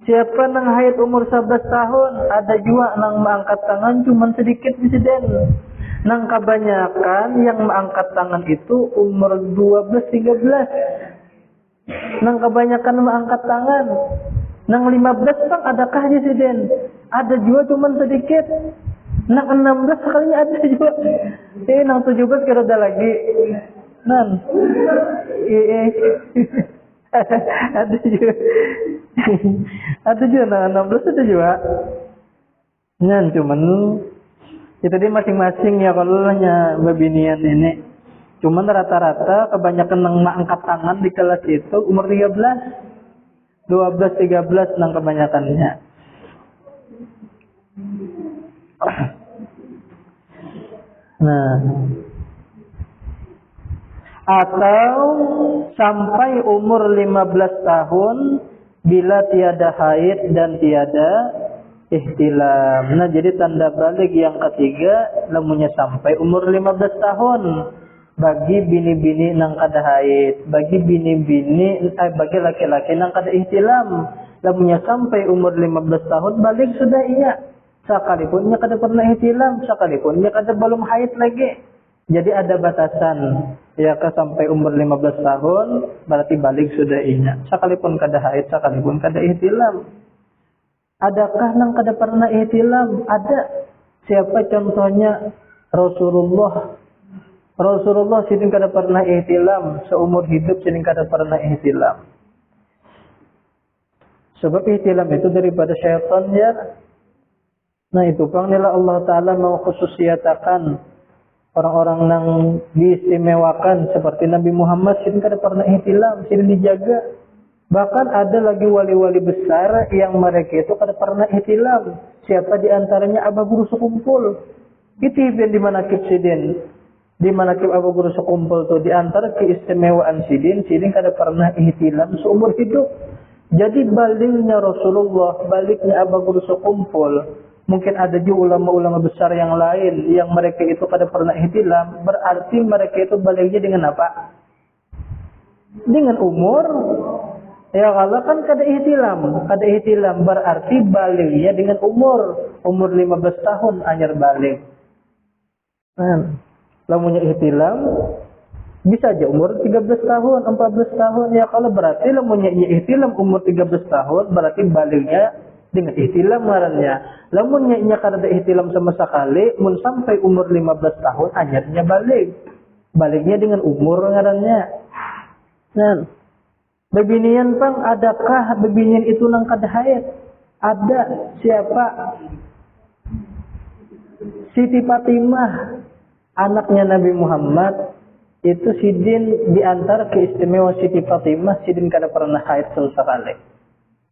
Siapa nang haid umur 11 tahun, ada juga nang mengangkat tangan cuman sedikit insiden. Nang kebanyakan yang mengangkat tangan itu umur 12-13. Nang kebanyakan mengangkat tangan. Nang 15 bang adakah insiden? Ada juga cuman sedikit. Nang 16 sekalinya ada juga. Nang 17 kira ada lagi. Nan. Ada juga. Ada juga nang 16 ada juga. Nan cuman itu dia masing-masing ya kalau hanya babinian ini. Cuman rata-rata kebanyakan nang angkat tangan di kelas itu umur 13. 12-13 nang kebanyakannya. Nah, atau sampai umur 15 tahun bila tiada haid dan tiada ihtilam. Nah, jadi tanda balik yang ketiga lamunnya sampai umur 15 tahun bagi bini-bini nang kada haid, bagi bagi laki-laki nang kada ihtilam. Lamunnya sampai umur 15 tahun balik sudah iya. Sekalipun nya kada pernah ihtilam, sekalipun nya kada belum haid lagi. Jadi ada batasan. Ya sampai umur 15 tahun berarti balik sudah iya. Sekalipun kada haid, sekalipun kada ihtilam. Adakah nang kada pernah ihtilam? Ada. Siapa contohnya? Rasulullah sidin kada pernah ihtilam, seumur hidup sidin kada pernah ihtilam. Sebab ihtilam itu daripada syaitan ya. Nah itu pang nila Allah Ta'ala mau khususiyatakan orang-orang yang diistimewakan seperti Nabi Muhammad sidin kada pernah ihtilam, sidin dijaga. Bahkan ada lagi wali-wali besar yang mereka itu kada pernah ihtilam. Siapa di antaranya Aba Guru Sekumpul. Itu yang di manakib sidin. Di manakib Aba Guru Sekumpul itu di antara keistimewaan sidin kada pernah ihtilam seumur hidup. Jadi baliknya Rasulullah, baliknya Aba Guru Sekumpul. Mungkin ada juga ulama-ulama besar yang lain yang mereka itu kada pernah ihtilam, berarti mereka itu baliknya dengan apa? Dengan umur. Ya kalau kan kada ihtilam berarti baliknya dengan umur 15 tahun anyar balik. Nah, lamunnya ihtilam bisa aja umur 13 tahun, 14 tahun ya kalau berarti lamunnya ihtilam umur 13 tahun berarti baliknya dengan ihtilam ngarannya. Lamunnya nya kada ada ihtilam sama sekali, mun sampai umur 15 tahun anyarnya balik. Baliknya dengan umur ngarannya. Nah, bebinian pang adakah bebinian itu nang kada haid? Ada. Siapa? Siti Fatimah, anaknya Nabi Muhammad. Itu sidin di antara keistimewaan Siti Fatimah, sidin kada pernah haid sama sekali.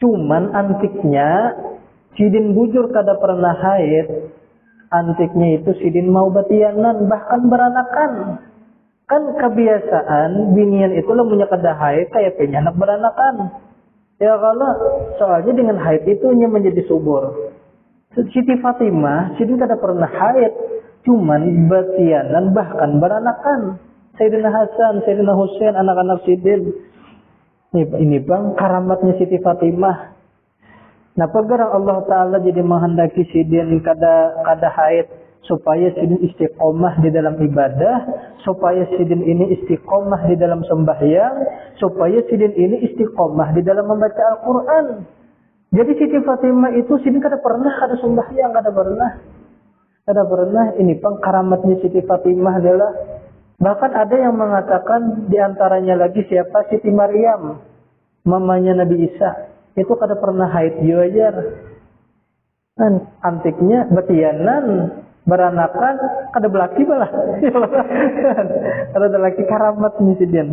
Cuman antiknya sidin bujur kada pernah haid. Antiknya itu sidin mau batianan bahkan beranakan. Kan kebiasaan binian itu lamunnya kada haid kayak punya anak beranakan. Ya kalau soalnya dengan haid itu nya menjadi subur. Siti Fatimah sidin kada pernah haid, cuman batianan bahkan beranakan. Sayyidina Hasan, Sayyidina Husain, anak-anak sidin. Ini bang karamatnya Siti Fatimah. Nah pegarang Allah Ta'ala jadi menghendaki sidin kada haid supaya sidin istiqomah di dalam ibadah, supaya sidin ini istiqomah di dalam sembahyang, supaya sidin ini istiqomah di dalam membaca Al-Quran. Jadi Siti Fatimah itu sidin kada pernah kada sembahyang, kada pernah. Ini pang karamatnya Siti Fatimah adalah. Bahkan ada yang mengatakan diantaranya lagi siapa? Siti Maryam, mamanya Nabi Isa. Itu kada pernah haid juga. Dan antiknya betianan, beranakan, kada belaki malah. Ada lagi karamat nih sidin.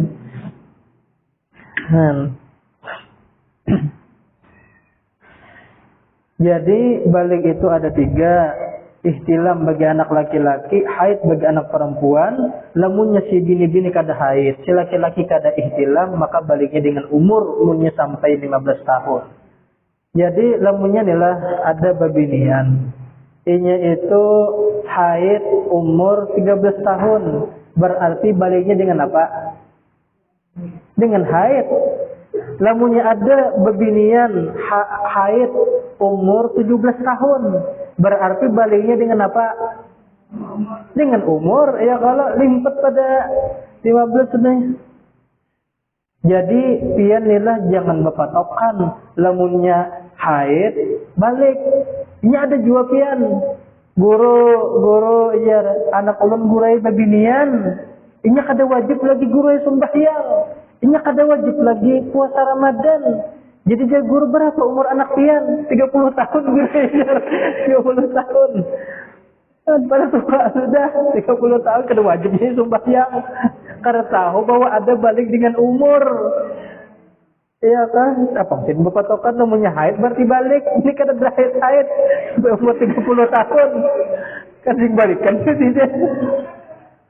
Jadi balik itu ada 3. Ihtilam bagi anak laki-laki, haid bagi anak perempuan. Lamunnya si bini-bini kada haid, si laki-laki kada ihtilam, maka baliknya dengan umurnya sampai 15 tahun. Jadi lamunnya inilah ada babinian. Inya itu haid umur 13 tahun. Berarti baliknya dengan apa? Dengan haid. Lamunnya ada bebinian haid umur 17 tahun, berarti baliknya dengan apa? Dengan umur, ya kalau limpet pada 15 sudah. Jadi pian nilah jangan berpatokan lamunnya haid balik. Ini ada jua pian. Guru ya anak ulun gurai babinian. Ini kada wajib lagi gurai sembahyang. Ini kada wajib lagi puasa Ramadan. Jadi dia guru berapa umur anak pian? 30 tahun gurai. 30 tahun. Pada tua sudah 30 tahun kada wajib ini sembahyang. Karena tahu bahwa ada balik dengan umur. Iya kan? Apa sih berpatokan namanya haid berarti balik. Ini kada haid sampai umur 30 tahun. Kan dibalikan saja.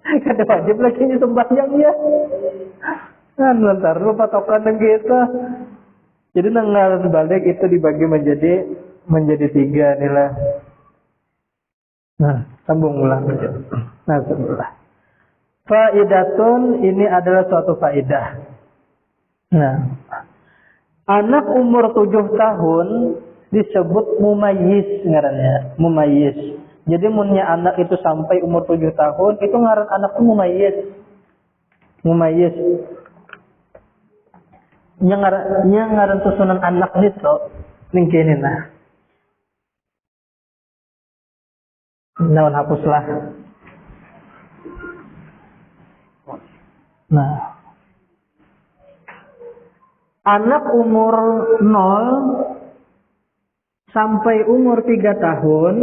Kada wajib lagi ini sembahyang ya. Kan lantar berpatokan dengan kita. Jadi nanggalan balik itu dibagi menjadi 3 nilai. Nah, sambung ulang aja. Nah, sebelah. Faidatun ini adalah suatu faidah. Nah, anak umur 7 tahun disebut mumayyiz ngarannya, mumayyiz. Jadi munnya anak itu sampai umur 7 tahun itu ngaran anak itu mumayyiz. Mumayyiz. Nya ngaran susunan anak itu ningkinin nah. Naon hapuslah. Nah, anak umur 0 sampai umur 3 tahun,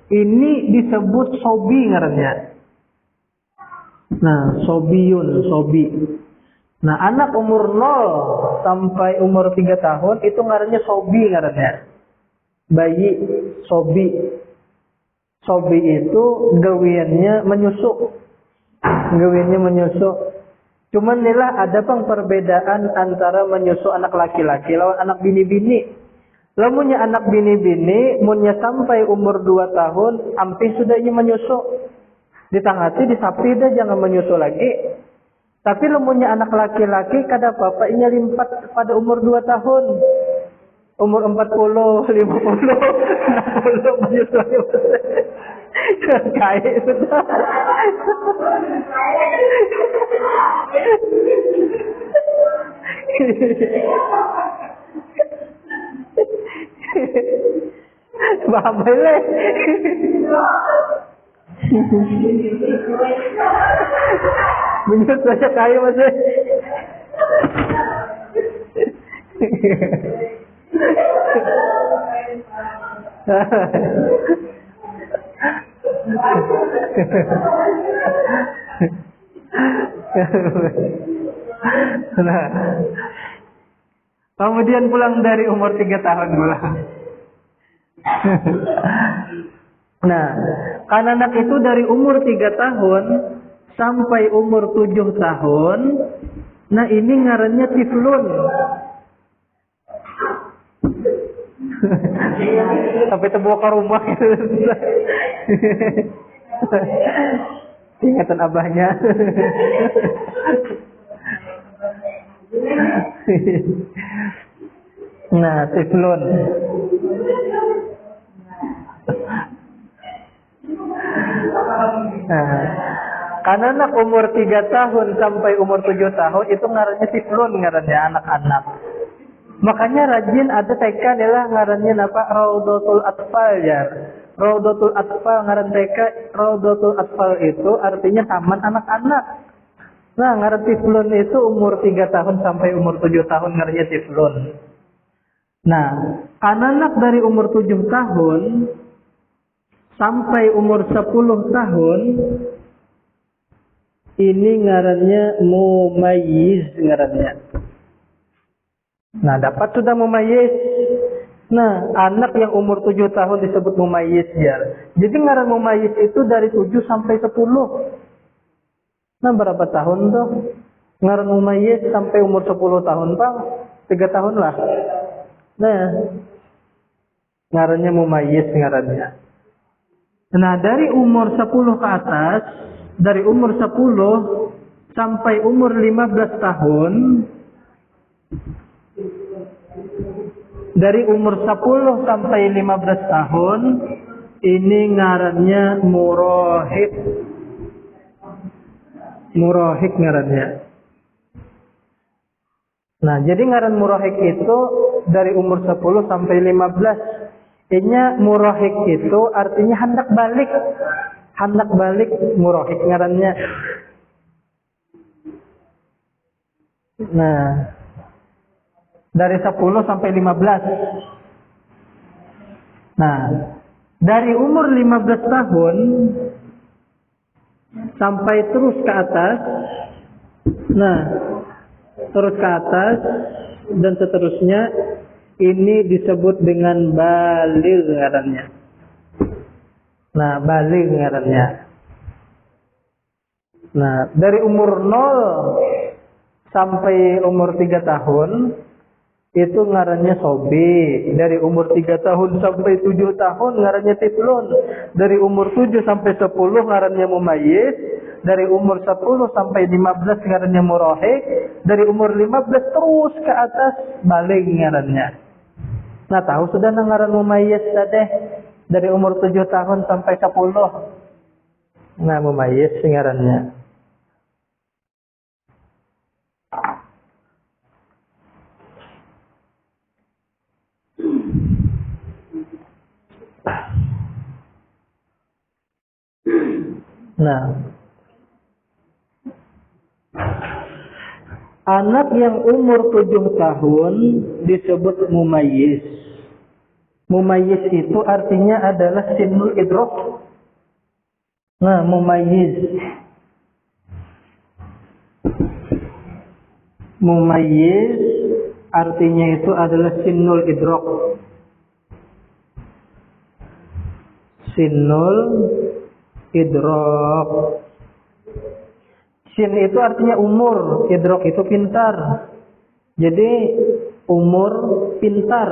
ini disebut sobi ngarannya. Nah, sobi. Nah, anak umur 0 sampai umur 3 tahun itu ngarannya sobi ngarannya. Bayi sobi. Sobi itu gawiannya menyusu. Cuman nilah ada pang perbedaan antara menyusu anak laki-laki lawan anak bini-bini. Lamunnya anak bini-bini, munnya sampai umur 2 tahun, hampir sudah ini menyusu. Ditangati, disapi dah jangan menyusu lagi. Tapi lamunnya anak laki-laki, kada apa-apa ini limpat pada umur 2 tahun. Umur 40, 50, 60 menyusu. Kaya sudah. Paham boleh? Menyusut saja kaya masih. Nah, kemudian pulang dari umur 3 tahun pulang. Nah, anak itu dari umur 3 tahun sampai umur 7 tahun. Nah, ini ngarannya tiflun. Sampai terbawa ke rumah gitu. Ingatan abahnya. Nah, tiflun. Nah, karena anak umur 3 tahun sampai umur 7 tahun itu ngarannya tiflun, ngarannya anak-anak. Makanya rajin ada TK adalah ngarannya apa? Raudatul Atfal ya. Raudatul Atfal ngaran TK, Raudatul Atfal itu artinya taman anak-anak. Nah, ngaran tiflun itu umur 3 tahun sampai umur 7 tahun ngarannya tiflun. Nah, anak dari umur 7 tahun sampai umur 10 tahun ini ngarannya mumayyiz ngarannya. Nah, dapat sudah mumayyiz. Nah, anak yang umur 7 tahun disebut mumayyiz ya. Jadi ngaran mumayyiz itu dari 7 sampai 10. Nah, berapa tahun tuh? Ngaran mumayyiz sampai umur 10 tahun, Bang. 3 tahun lah. Nah, ngarannya mumayyiz ngarannya. Nah, dari umur 10 ke atas, dari umur 10 sampai umur 15 tahun, dari umur 10 sampai 15 tahun, ini ngarannya murahib. Murahib ngarannya. Nah, jadi ngaran murahik itu dari umur 10 sampai 15. Inya murahik itu artinya hendak balik. Hendak balik murahik ngarannya. Nah, dari 10 sampai 15. Nah, dari umur 15 tahun sampai terus ke atas. Nah, terus ke atas dan seterusnya, ini disebut dengan baligh ngarannya. Nah, baligh ngarannya. Nah, dari umur 0 sampai umur 3 tahun itu ngarannya sobi. Dari umur 3 tahun sampai 7 tahun ngarannya tiflun. Dari umur 7 sampai 10 ngarannya mumayyiz. Dari umur 10 sampai 15 ngarannya murahik. Dari umur 15 terus ke atas baligh ngarannya. Nah, tahu sudah ngaran mumayyiz deh. Dari umur 7 tahun sampai 10. Nah, mumayyiz ngarannya. Nah, anak yang umur 7 tahun disebut mumayyiz. Mumayyiz itu artinya adalah sinul idrak. Nah, mumayyiz. Mumayyiz artinya itu adalah sinul idrak. Sinul idrak. Sin itu artinya umur, idrak itu pintar. Jadi umur pintar.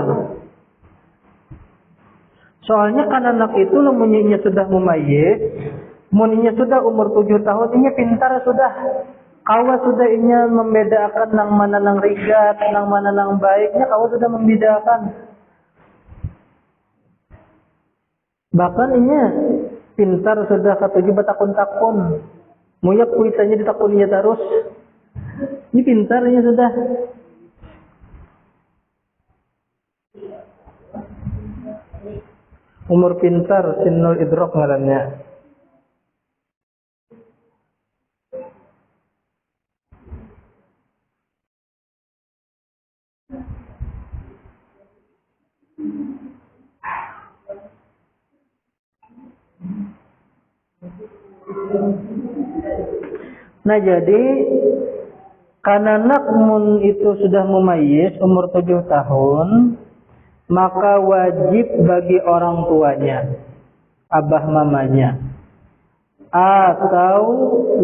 Soalnya kan anak itu lamunnya sudah mumayyiz, muninya sudah umur 7 tahun, ini pintar sudah. Kawa sudah inya membedakan nang mana nang rigat, nang mana nang baiknya, kawa sudah membedakan. Bahkan inya pintar sudah ketujuh batakun-takun. Muyak kuitannya ditakuninya terus. Ini pintarnya sudah. Umur pintar sinul idrak ngarannya. Nah, jadi karena anak mun itu sudah mumayyiz umur 7 tahun, maka wajib bagi orang tuanya, abah mamanya, atau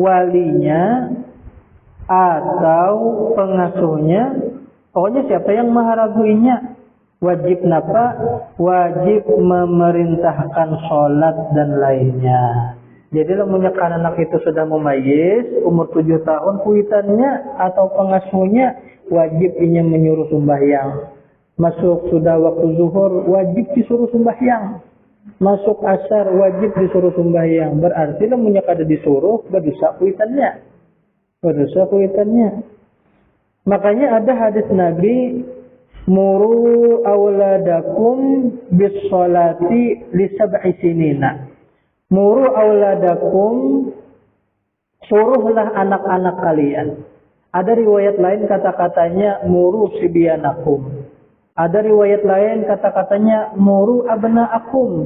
walinya, atau pengasuhnya, pokoknya siapa yang maharaguinya, wajib napa? Wajib memerintahkan sholat dan lainnya. Jadi lamunnya kan anak itu sudah mumayyiz umur 7 tahun, kuitannya atau pengasuhnya wajib inya menyuruh sembahyang. Masuk sudah waktu zuhur wajib disuruh sembahyang. Masuk asar wajib disuruh sembahyang. Berarti lamunnya kada disuruh berdosa kuitannya. Berdosa kuitannya. Makanya ada hadis Nabi, muru auladakum bis sholati li sab'i sinina. Muru auladakum, suruhlah anak-anak kalian. Ada riwayat lain kata-katanya muru sibyanakum. Ada riwayat lain kata-katanya muru abnaakum.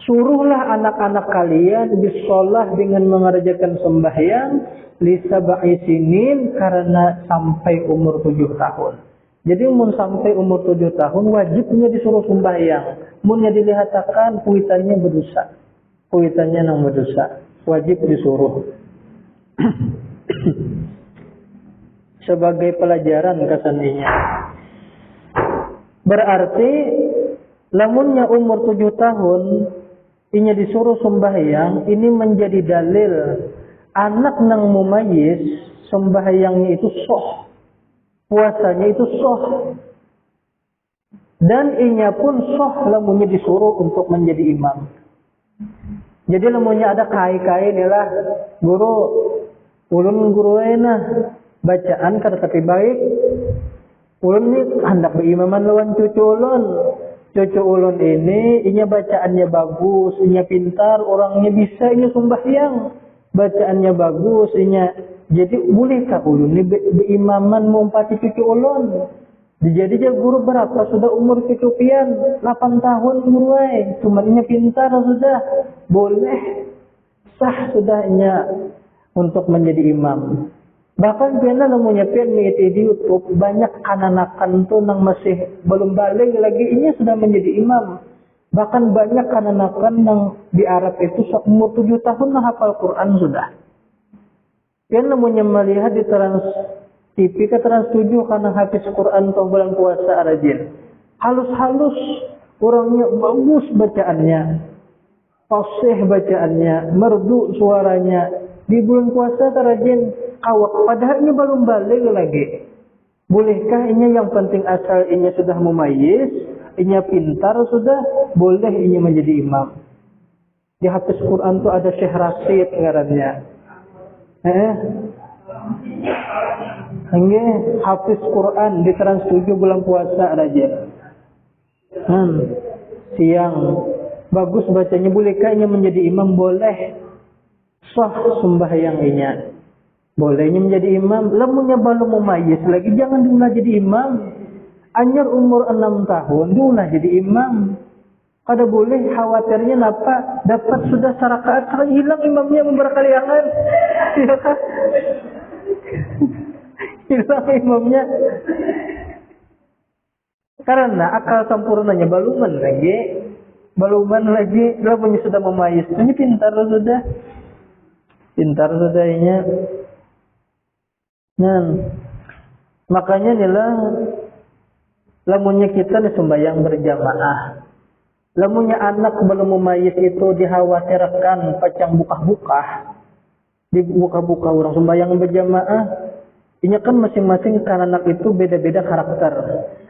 Suruhlah anak-anak kalian bisolah dengan mengerjakan sembahyang li sab'i sinin, karena sampai umur 7 tahun. Jadi mun sampai umur 7 tahun wajibnya disuruh sembahyang. Munnya dilihatkan kuitannya berdosa. Kuitannya nang berdosa. Wajib disuruh. Sebagai pelajaran kesandinya. Berarti lamunnya umur 7 tahun inya disuruh sembahyang, ini menjadi dalil anak nang mumayyiz sembahyangnya itu sah, puasanya itu sah, dan inya pun sah lamunnya disuruh untuk menjadi imam. Jadi lamunnya ada kai-kai lah guru ulun guru enak bacaan kada tapi baik, ulun ni hendak berimaman lawan cucu ulun. Cucu ulun ini, inya bacaannya bagus, inya pintar, orangnya bisa, inya sembahyang. Bacaannya bagus, inya. Jadi bolehkah ulun ni berimaman mengumpati cucu ulun? Jadi dia guru berapa? Sudah umur cucu pian, 8 tahun guru ay. Cuma inya pintar sudah. Boleh. Sah sudah inya untuk menjadi imam. Bahkan piana lamunya pian mengikuti di YouTube banyak anak-anak tuh nang masih belum balik lagi ini sudah menjadi imam. Bahkan banyak anak-anak nang di Arab itu umur 7 tahun nah hafal Quran sudah. Pian lamunya melihat di Trans TV ke Trans 7 karena habis Quran tuh bulan puasa rajin. Halus-halus orangnya bagus bacaannya. Fasih bacaannya, merdu suaranya. Di bulan puasa rajin awak padahal ini belum balik lagi. Bolehkah ini yang penting asal ini sudah mumayyiz, ini pintar sudah, boleh ini menjadi imam. Di hafiz Quran tu ada Syekh Rasid ngarannya. Nggih, hafiz Quran di Trans 7 bulan puasa rajin. Siang bagus bacanya, bolehkah ini menjadi imam? Boleh. Sah sembahyang inya. Bolehnya menjadi imam. Lamunnya belum mumayyiz lagi jangan diulah jadi imam. Anyar umur 6 tahun diulah jadi imam. Kada boleh khawatirnya napa dapat sudah sarakaat hilang imamnya memberkaliangan. Ya kan? Hilang imamnya. Karena akal sempurnanya baluman lagi. Lamunnya sudah mumayyiz. Ini pintar sudah. Pintar sudahnya. Nah, makanya inilah lamunnya kita nih sembahyang berjamaah. Lamunnya anak belum mumayyiz itu dikhawatirkan pacang buka-buka. Dibuka-buka orang sembahyang berjamaah. Ini kan masing-masing anak itu beda-beda karakter.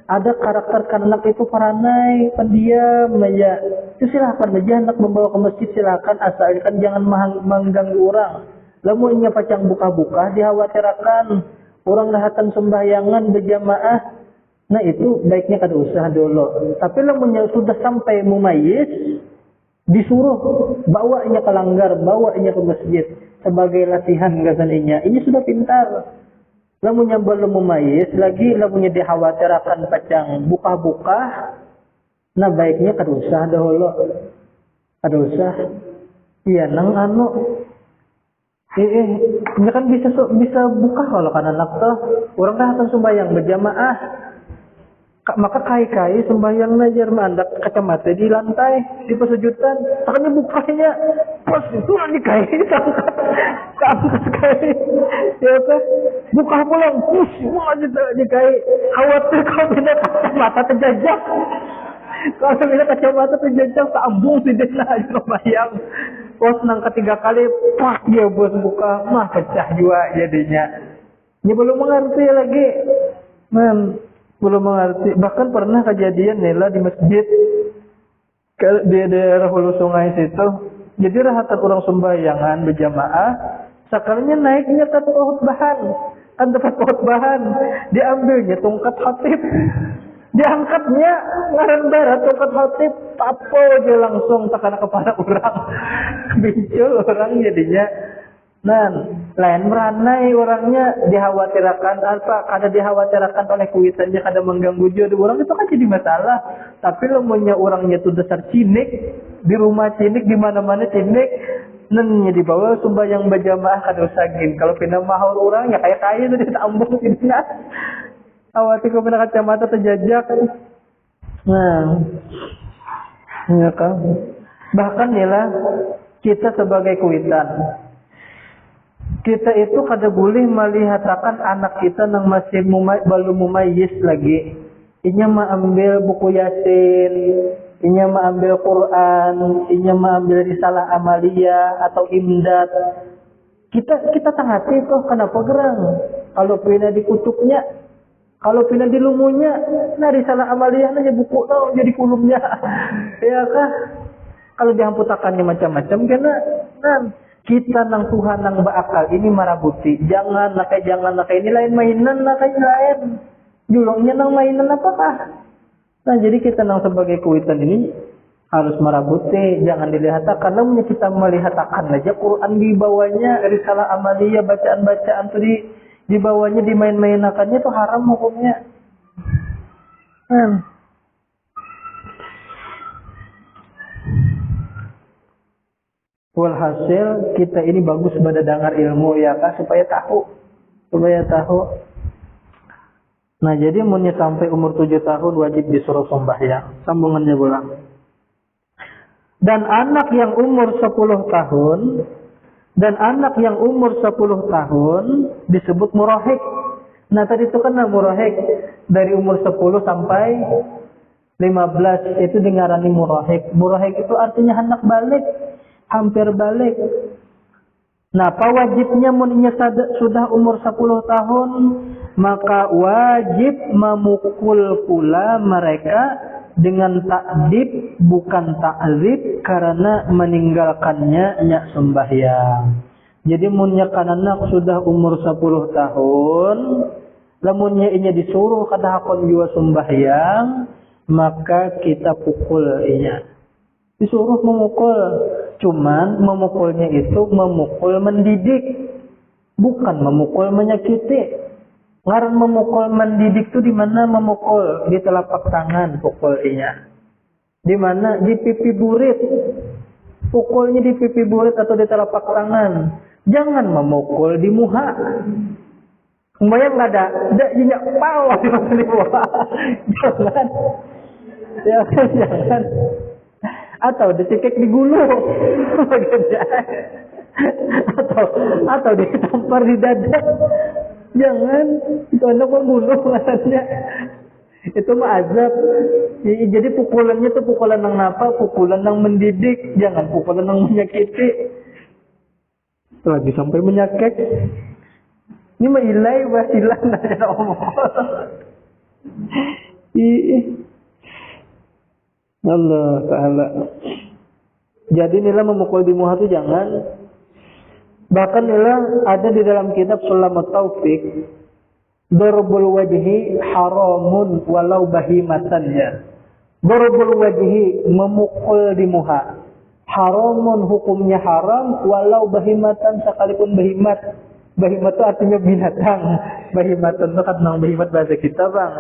Ada karakter anak itu peranai, pendiam, ya. Itu silakan aja anak membawa ke masjid silakan asalkan jangan mengganggu orang. Lamunnya pacang buka-buka dikhawatirkan orang lahatan sembahyangan berjamaah. Nah itu baiknya kada usah dulu. Tapi lamunnya sudah sampai mumayyiz disuruh bawanya ke langgar, bawanya ke masjid sebagai latihan gazaninya. Ini sudah pintar. Lamunnya belum mumayyiz lagi, lamunnya dikhawatirkan pacang buka-buka. Nah baiknya kada usah dahulu. Kada usah. Iya nang ini kan bisa buka kalau kan anak tuh. Orang dah akan sembahyang berjamaah. Maka kai-kai sembahyang najar mandak kacamata di lantai di pesujudan. Takkannya bukanya pas itu lagi kai angkat kai. Ya kan? Buka pulang push aja di kai. Khawatir kau bina kacamata terjajah. Kalau bina kacamata terjajah tak ambung sih dia aja sembahyang. Pos nang ketiga kali pak dia bos buka mah pecah juga jadinya. Dia belum mengerti lagi. Belum mengerti. Bahkan pernah kejadian Nela di masjid di daerah Hulu Sungai situ. Jadi rahatan orang sembahyangan berjamaah. Sekalinya naiknya ke khutbahan. Kan tempat khutbahan. Diambilnya tongkat khatib. Diangkatnya ngaran barat tongkat khatib. Tapo aja langsung takana kepala orang. Bincul orang jadinya. Nah, lain meranai orangnya dikhawatirkan apa? Kada dikhawatirkan oleh kuitannya kada mengganggu jodoh orang itu kan jadi masalah. Tapi lamunnya orangnya tuh dasar cinik di rumah cinik di mana-mana cinik, nennya dibawa sembahyang berjamaah kada usah gin. Kalau pindah mahal orang ya kayak kaya itu ditambung pindah. Khawatir kau pindah kacamata terjajak. Nah, ya kan. Bahkan inilah kita sebagai kuitan. Kita itu kada boleh melihatkan anak kita yang masih belum mumayyiz lagi. Inya mengambil buku Yasin, inya mengambil Quran, inya mengambil risalah amalia atau imdad. Kita tahati tuh kenapa gerang? Kalau pina dikutuknya, kalau pina dilumunya, nah risalah amaliyah aja buku tau jadi kulumnya, ya kah? Kalau dihamputakannya macam-macam, karena kita nang Tuhan nang berakal ini marabuti, jangan ini lain mainan lain, julungnya nang mainan apakah? Nah jadi kita nang sebagai kuitan ini harus marabuti, jangan dilihat karena kita melihat akan aja Quran di bawahnya, risalah amaliyah, bacaan-bacaan tuh di bawahnya dimain-mainakannya itu haram hukumnya. Walhasil kita ini bagus pada dengar ilmu ya kan supaya tahu. Nah jadi munnya sampai umur 7 tahun wajib disuruh sembahyang. Sambungannya pulang. Dan anak yang umur 10 tahun disebut murahik. Nah tadi itu kan murahik dari umur 10 sampai 15 itu dengarani murahik. Murahik itu artinya anak balik, hampir balik. Nah wajibnya munnya sudah umur 10 tahun maka wajib memukul pula mereka dengan ta'dib bukan ta'zib karena meninggalkannya nyak sembahyang. Jadi munnya anak sudah umur 10 tahun, lamunnya inya disuruh kada hakon jua sembahyang, maka kita pukul inya. Disuruh memukul, cuman memukulnya itu memukul mendidik, bukan memukul menyakiti. Ngaran memukul mendidik itu di mana memukul? Di telapak tangan pukulnya. Di mana? Di pipi burit. Pukulnya di pipi burit atau di telapak tangan. Jangan memukul di muha. Kemudian nggak ada jinjak pau di muha. Jangan. Jangan. Atau dicekek di gulu. atau ditampar di dada. Jangan, itu anak membunuh katanya. Itu mah azab. Jadi pukulannya tuh pukulan yang apa? Pukulan yang mendidik, jangan pukulan yang menyakiti. Lagi sampai menyakek. Ini mah ilai wasilah aja omong. Allah Ta'ala. Jadi nilai memukul di muha itu jangan. Bahkan nilai ada di dalam kitab Sulamat Taufik, Darbul wajhi haramun walau bahimatan ya. Darbul wajhi memukul di muha. Haramun hukumnya haram walau bahimatan sekalipun bahimat. Bahimat itu artinya binatang. Bahimatan itu kan bahimat bahasa kita bang.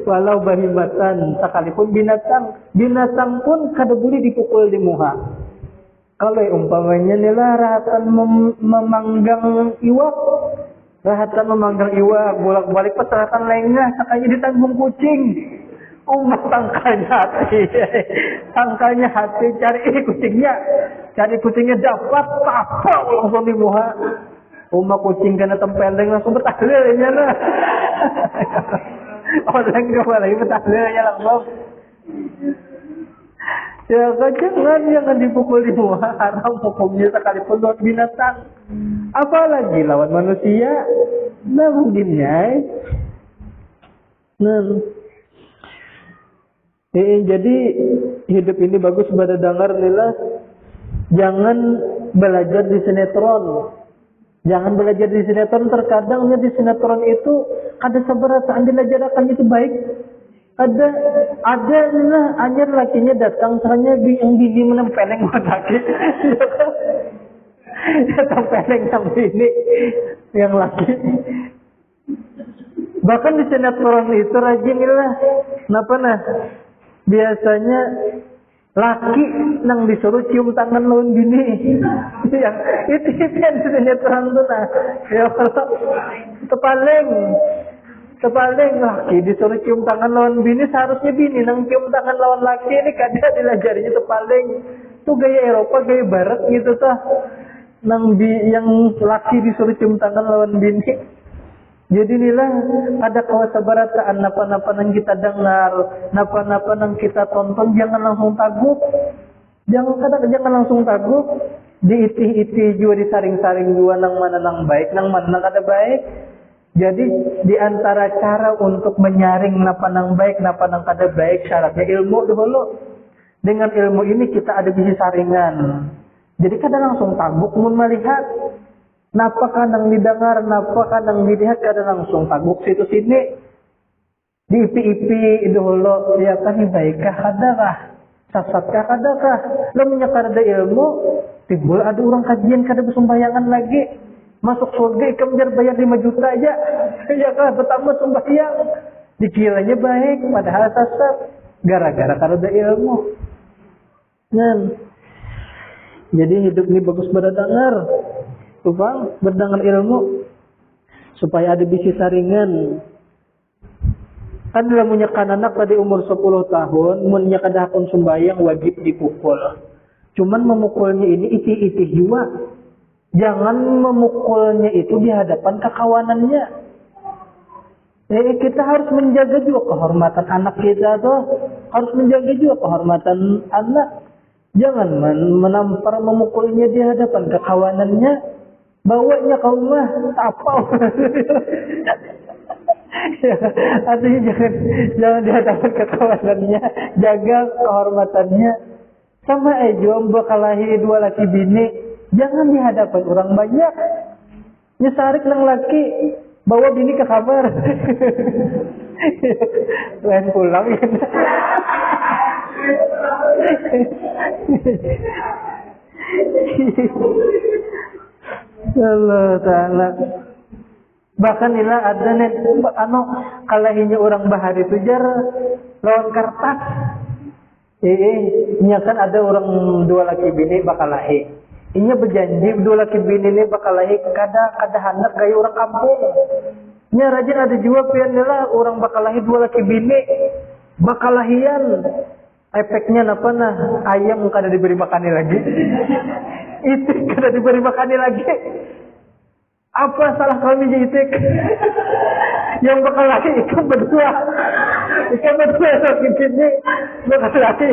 Walau bahimatan sekalipun binatang. Binatang pun kada boleh dipukul di muha. Kalau umpamanya nila rahatan memanggang iwak, bolak-balik pas rahatan lengah, sakanya ditanggung kucing. Tangkalnya hati, cari kucingnya dapat, apa langsung di muha. Kucing kena tempeleng langsung betahlilnya lah. Orang kembali betahlilnya langsung. Ya jangan dipukul di muha, haram hukumnya sekalipun lawan binatang. Apalagi lawan manusia, nah mungkinnya. Jadi hidup ini bagus pada dengar nila. Jangan belajar di sinetron. Jangan belajar di sinetron, terkadang di sinetron itu ada seberapa dilajarakan itu baik. Ada lah anjir lakinya datang soalnya yang bini menempeleng laki. Datang peleng yang bini yang laki. Bahkan di sinetron itu rajin lah. Kenapa nah? Biasanya laki nang disuruh cium tangan lawan bini. Itu yang sinetron tuh nah. Ya kalau Tepaling laki disuruh cium tangan lawan bini, seharusnya bini nang cium tangan lawan laki. Ini kadang dilajarinya tepaling. Itu gaya Eropa, gaya Barat gitu tuh. Yang laki disuruh cium tangan lawan bini. Jadi inilah ada kewasabarataan napa-napa nang kita dengar, napa-napa nang kita tonton, jangan langsung takut. Jangan langsung takut. diitih-itih juga, disaring-saring juga nang mana nang baik, nang mana nang kada baik. Jadi di antara cara untuk menyaring napa nang baik, napa nang kada baik, syaratnya ilmu dulu. Dengan ilmu ini kita ada bisi saringan. Jadi kada langsung tabuk mun melihat napa kadang didengar, napa kadang dilihat, kada langsung tabuk situ sini. Di ipi-ipi dulu, ya kan baikkah kadakah, sasatkah kadakah. Lamunnya kada ilmu, timbul ada orang kajian kada bersumbayangan lagi. Masuk surga ikam bayar 5 juta aja. Ya kan, pertama sembahyang. Dikiranya baik, padahal sesat. Gara-gara kada ilmu. Jadi hidup ini bagus berdengar. Bang, berdengar ilmu. Supaya ada bisi saringan. Kan dalam menyekan anak pada umur 10 tahun, menyekan hakun sembahyang wajib dipukul. Cuman memukulnya ini itih-itih juga. Jangan memukulnya itu di hadapan kekawanannya. Kita harus menjaga juga kehormatan anak kita tuh. Harus menjaga juga kehormatan anak. Jangan menampar memukulnya di hadapan kekawanannya. Bawanya ke rumah, tapau. Artinya jangan di hadapan kekawanannya. Jaga kehormatannya. Sama aja bakalahi 2 laki bini. Jangan di hadapan orang banyak. Nyesarik nang laki, bawa bini ke kamar. Lain pulang ya. Allah Ta'ala. Bahkan inilah ada nih, kalahinya orang bahari itu jar lawan kertas. Nya kan ada orang 2 laki bini bakal lahir. Inya berjanji 2 laki bini ini bakal lahir kada hendak gaya orang kampung. Nya rajin ada juga pian lah orang bakal lahir 2 laki bini bakal lahian. Efeknya apa nah? Ayam kada diberi makani lagi. Itik kada diberi makani lagi. Apa salah kami itik? Yang bakal laki ikan berdua laki bini bakal laki.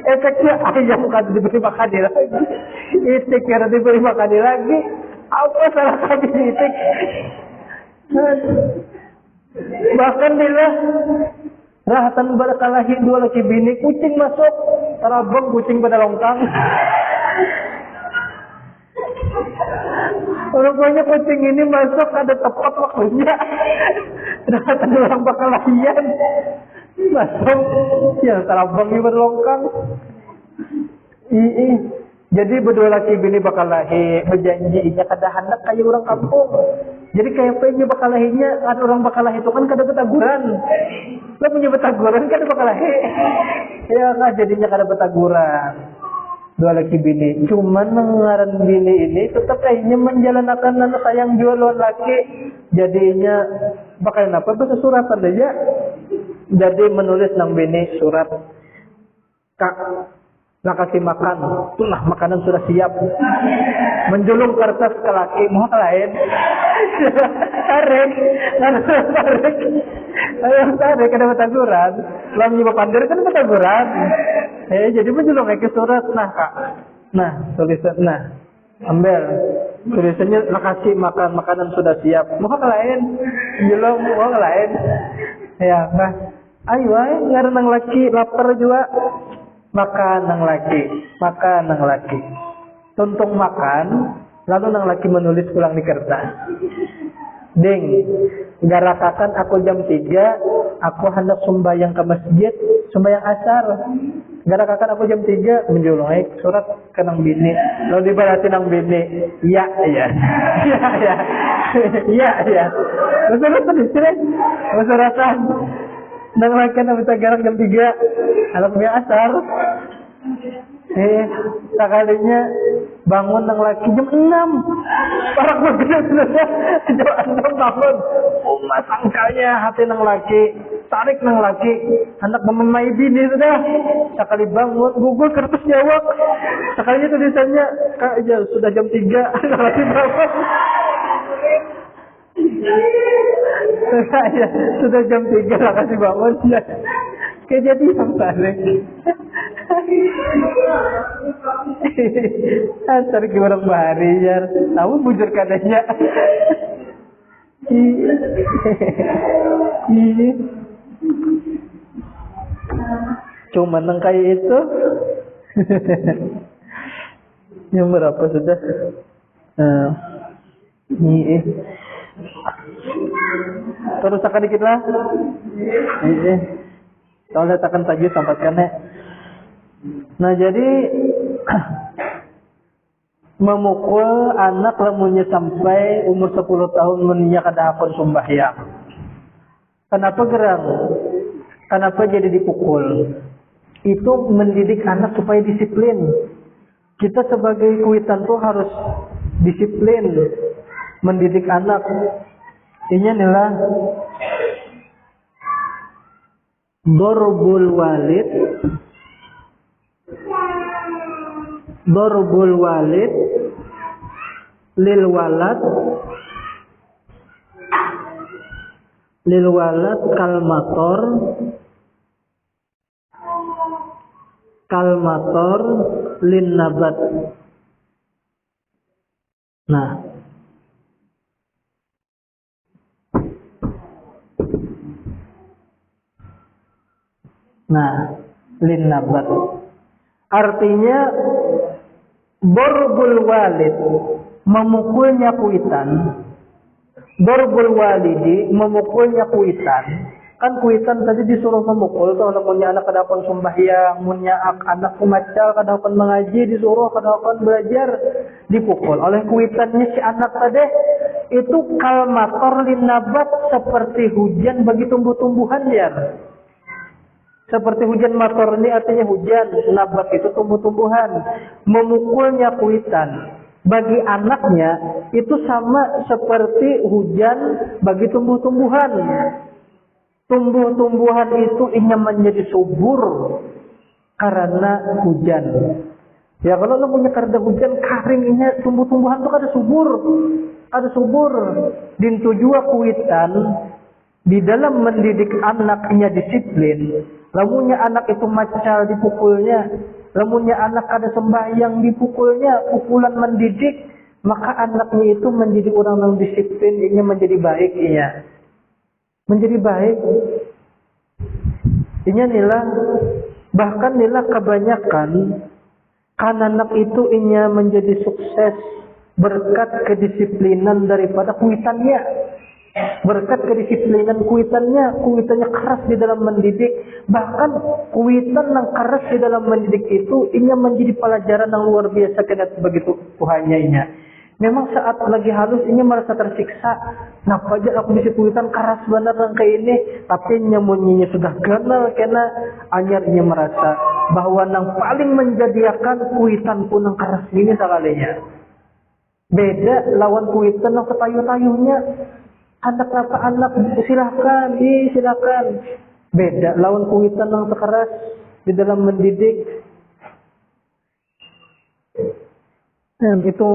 Efeknya ayam kada diberi makani lagi. Itik kada diberi makani lagi. Apa salah kami itik? Bahkan nila rahatan berkalahi 2 laki bini, kucing masuk, terabang kucing pada longkang. Rupanya kucing ini masuk ada tepat waktunya. Rahatan orang berkalahian masuk, ya terabang di berlongkang. Jadi 2 laki bini bakal lahir, berjanji inya kada hendak kayak orang kampung. Jadi kayak apa inya bakal lahirnya, ada orang bakal lahir itu kan kada betaguran. Lah punya betaguran kada bakal lahir. Ya kan jadinya kada betaguran. 2 laki bini. Cuman ngaran bini ini tetap kayaknya menjalankan anak sayang jual lawan laki. Jadinya bakal apa? Bahasa suratan aja. Jadi menulis nang bini surat. Kak, nak kasih makan, itulah makanan sudah siap. Menjulung kertas ke laki, mau ke lain. Tarik, ada betaguran. Lalu nyoba pandir kan betaguran. Jadi menjulung ke surat, nah kak, nah tulisan, nah ambil tulisannya, nak kasih makan, makanan sudah siap. Mau ke lain, menjulung mau ke lain. Ya, nah, ayo, ngaran nang laki lapar juga. Makan nang laki. Tuntung makan, lalu nang laki menulis ulang di kertas. Ding, garakakan aku jam 3, aku hendak sembahyang ke masjid, sembahyang asar. Garakakan aku jam 3, menjulung surat ke nang bini. Lalu dibalati nang bini, iya. Masuratan istri, masuratan. Nang laki nang bisa garak jam 3, anak punya asar. Sekalinya bangun nang laki jam 6. Parak begitu sudah jam 6 bangun. Umat sangkalnya hati nang laki, tarik nang laki, hendak mememai bini sudah. Sekali bangun, gugur kertas jawab. Sekalinya tulisannya, kak aja sudah jam 3, nang laki bangun. Ya, sudah jam 3 lah kasih bangun ya. Kayak jadi yang tarik. Cari orang bahari ya, tahu bujur katanya. Iya. Cuma nang kayak itu. Yang berapa sudah? Iya. Terus akan dikit lah. Iya. Soalnya takkan tajud sampai kene. Nah jadi memukul anak lamunnya sampai umur 10 tahun meninya kada akon sembahyang. Kenapa gerang? Kenapa jadi dipukul? Itu mendidik anak supaya disiplin. Kita sebagai kuitan tuh harus disiplin mendidik anak. Ini adalah Darbul walid lil walad kalmator lin nabat. Nah, lin nabat artinya darbul walid memukulnya kuitan, darbul walidi memukulnya kuitan. Kan kuitan tadi disuruh memukul, kalau punya anak kadapun sembahyang, punya anak kumacal, kadapun mengaji, disuruh kadapun belajar, dipukul. Oleh kuitannya si anak tadi itu kalmator lin nabat, seperti hujan bagi tumbuh-tumbuhan ya. Seperti hujan mator ini artinya hujan, nabat itu tumbuh-tumbuhan. Memukulnya kuitan bagi anaknya itu sama seperti hujan bagi tumbuh-tumbuhan. Tumbuh-tumbuhan itu ingin menjadi subur karena hujan. Ya kalau punya karena hujan karingnya tumbuh-tumbuhan itu ada subur. Dintu jua kuitan di dalam mendidik anaknya disiplin. Lamunnya anak itu macal dipukulnya, lamunnya anak ada sembahyang dipukulnya, pukulan mendidik, maka anaknya itu menjadi orang yang disiplin, ini menjadi baik iya. Menjadi baik. Ini nilai, bahkan nilai kebanyakan kan anak itu inya menjadi sukses berkat kedisiplinan daripada kuitannya. Berkat kedisiplinan kuitannya keras di dalam mendidik. Bahkan kuitan yang keras di dalam mendidik itu inya menjadi pelajaran yang luar biasa kena begitu Tuhannya inya. Memang saat lagi halus inya merasa tersiksa. Napa aja aku bisa kuitan keras benar yang kayak ini, tapi nyamunyinya sudah ganal kena anyarnya merasa bahwa yang paling menjadikan kuitan pun yang keras ini sekalinya. Beda lawan kuitan yang setayu-tayunya. Anak silakan. Beda lawan kuitan yang sekeras di dalam mendidik. Itu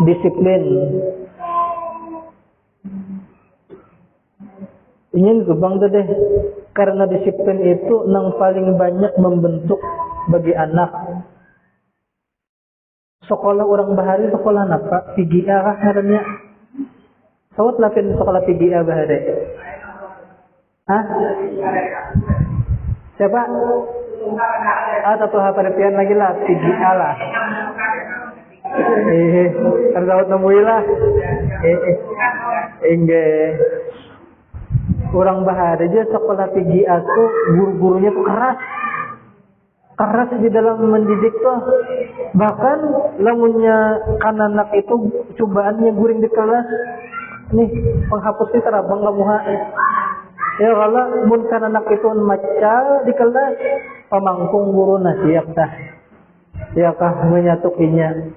disiplin. Ini gebang deh. Karena disiplin itu yang paling banyak membentuk bagi anak. Sekolah orang bahari sekolah apa? PGA kah ngarannya? Sawat lapin sekolah PGA bahari. Hah? Siapa? Satu haparian lagi lah PGA lah. Harus sawat nemui lah. Enggak. Orang bahari aja sekolah PGA tuh guru-gurunya tuh keras di dalam mendidik tuh. Bahkan lamunnya anak itu cobaannya guring di kelas nih penghapus itu terabang lamuha ya kalau mun anak itu macal di kelas pamangkung guru siap dah ya kah menyatukinya.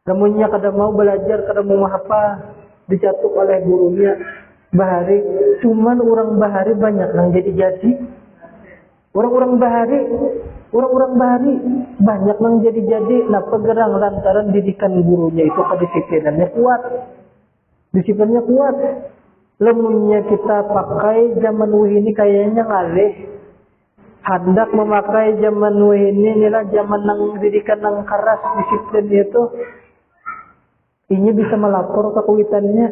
Lamunnya kada mau belajar kada mau apa dicatuk oleh gurunya bahari. Cuman orang bahari banyak yang jadi orang-orang bahari banyak yang jadi nah pegerang lantaran didikan gurunya itu kedisiplinannya kuat. Lemunnya kita pakai zaman ini kayaknya ngalih. hendak memakai zaman ini nila zaman nang didikan nang keras disiplin itu, ini bisa melapor ke kuitannya.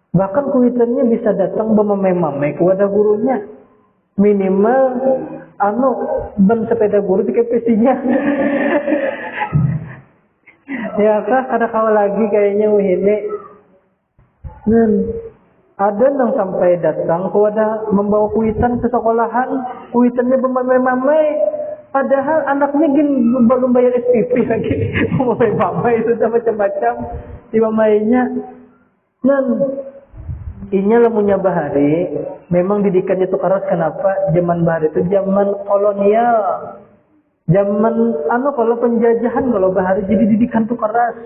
Bahkan kuitannya bisa datang memamai kepada gurunya. Minimal ban sepeda guru di kepesinya. Ya kah ada kawal lagi kayaknya ini. Ada yang sampai datang kepada membawa kuitan ke sekolahan, kuitannya memamai, padahal anaknya belum bayar SPP lagi. Memamai sudah macam-macam dimamainya. Inya lemunya bahari, memang didikannya itu keras. Kenapa? Zaman bahari itu zaman kolonial. Zaman kalau penjajahan, kalau bahari jadi didikan itu keras.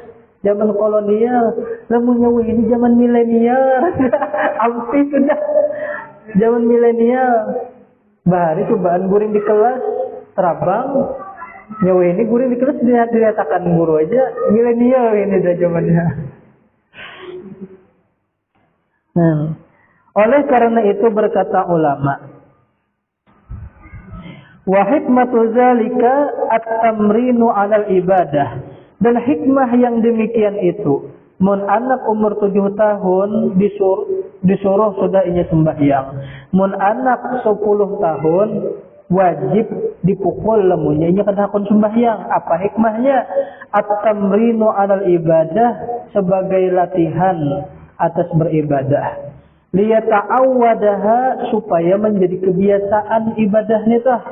Zaman kolonial. Lemunya ini zaman milenial. Ampi sudah. Zaman milenial. Bahari cobaan guring di kelas, terabang. Nyawa ini guring di kelas dilihatkan guru aja. Milenial ini dah zamannya. Oleh karena itu berkata ulama, wa hikmatu zalika at-tamrinu 'alal ibadah, dan hikmah yang demikian itu, mun anak umur 7 tahun disuruh sudah inya sembahyang, mun anak 10 tahun wajib dipukul lemunya inya kada hakon sembahyang. Apa hikmahnya? At-tamrinu 'alal ibadah, sebagai latihan atas beribadah, liyata'awwadaha, supaya menjadi kebiasaan ibadahnya tah.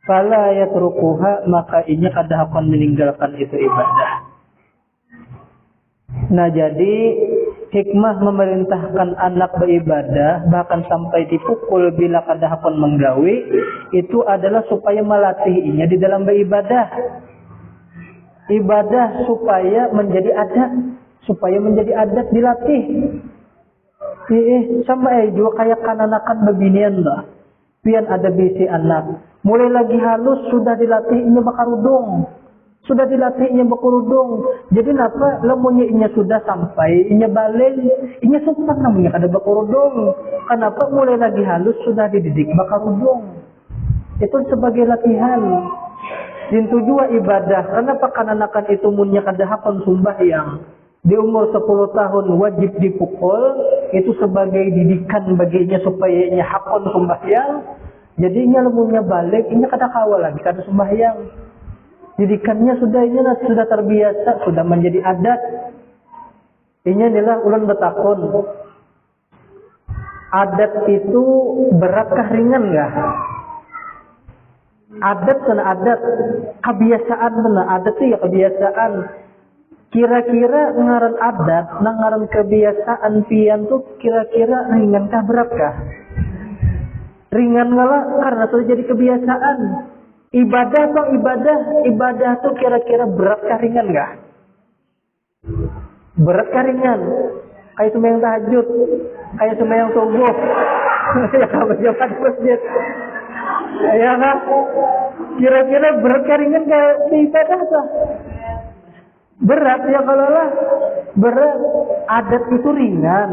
Fala yatrukuha, maka inya kada akan meninggalkan itu ibadah. Nah, jadi hikmah memerintahkan anak beribadah bahkan sampai dipukul bila kada akan menggawi, itu adalah supaya melatih inya di dalam beribadah. Ibadah supaya menjadi adat, supaya menjadi adat dilatih. Sama juga kayak kananakan beginian lah. Pian ada bisi anak, mulai lagi halus sudah dilatih inya bakarudung, sudah dilatih inya bakarudung. Jadi napa lemunya inya sudah sampai inya balik, inya sempat namanya kada bakarudung. Kenapa? Mulai lagi halus sudah dididik bakarudung. Itu sebagai latihan. Dintu juga ibadah. Kenapa kananakan itu munnya kada hakon sembahyang? Di umur 10 tahun wajib dipukul, itu sebagai didikan baginya supaya inya hakon sembahyang. Jadi inya lemunya balik, inya kada kawal lagi kada sembahyang. Didikannya sudah terbiasa, sudah menjadi adat. Inya inilah ulan betakon. Adat itu beratkah ringan enggak? Adat kena adat, kebiasaan kena adat itu ya kebiasaan. Kira-kira ngaran adat, ngaran kebiasaan pian tuh kira-kira ringankah beratkah? Ringan malah karena sudah jadi kebiasaan. Ibadah tuh kira-kira beratkah ringan enggak? Beratkah ringan? Kayak sembahyang tahajud, kayak sembahyang subuh. Ya kamu jawab di masjid. Ya kan? Kira-kira beratkah ringan kayak ibadah tuh? Berat ya kalau lah. Berat. Adat itu ringan,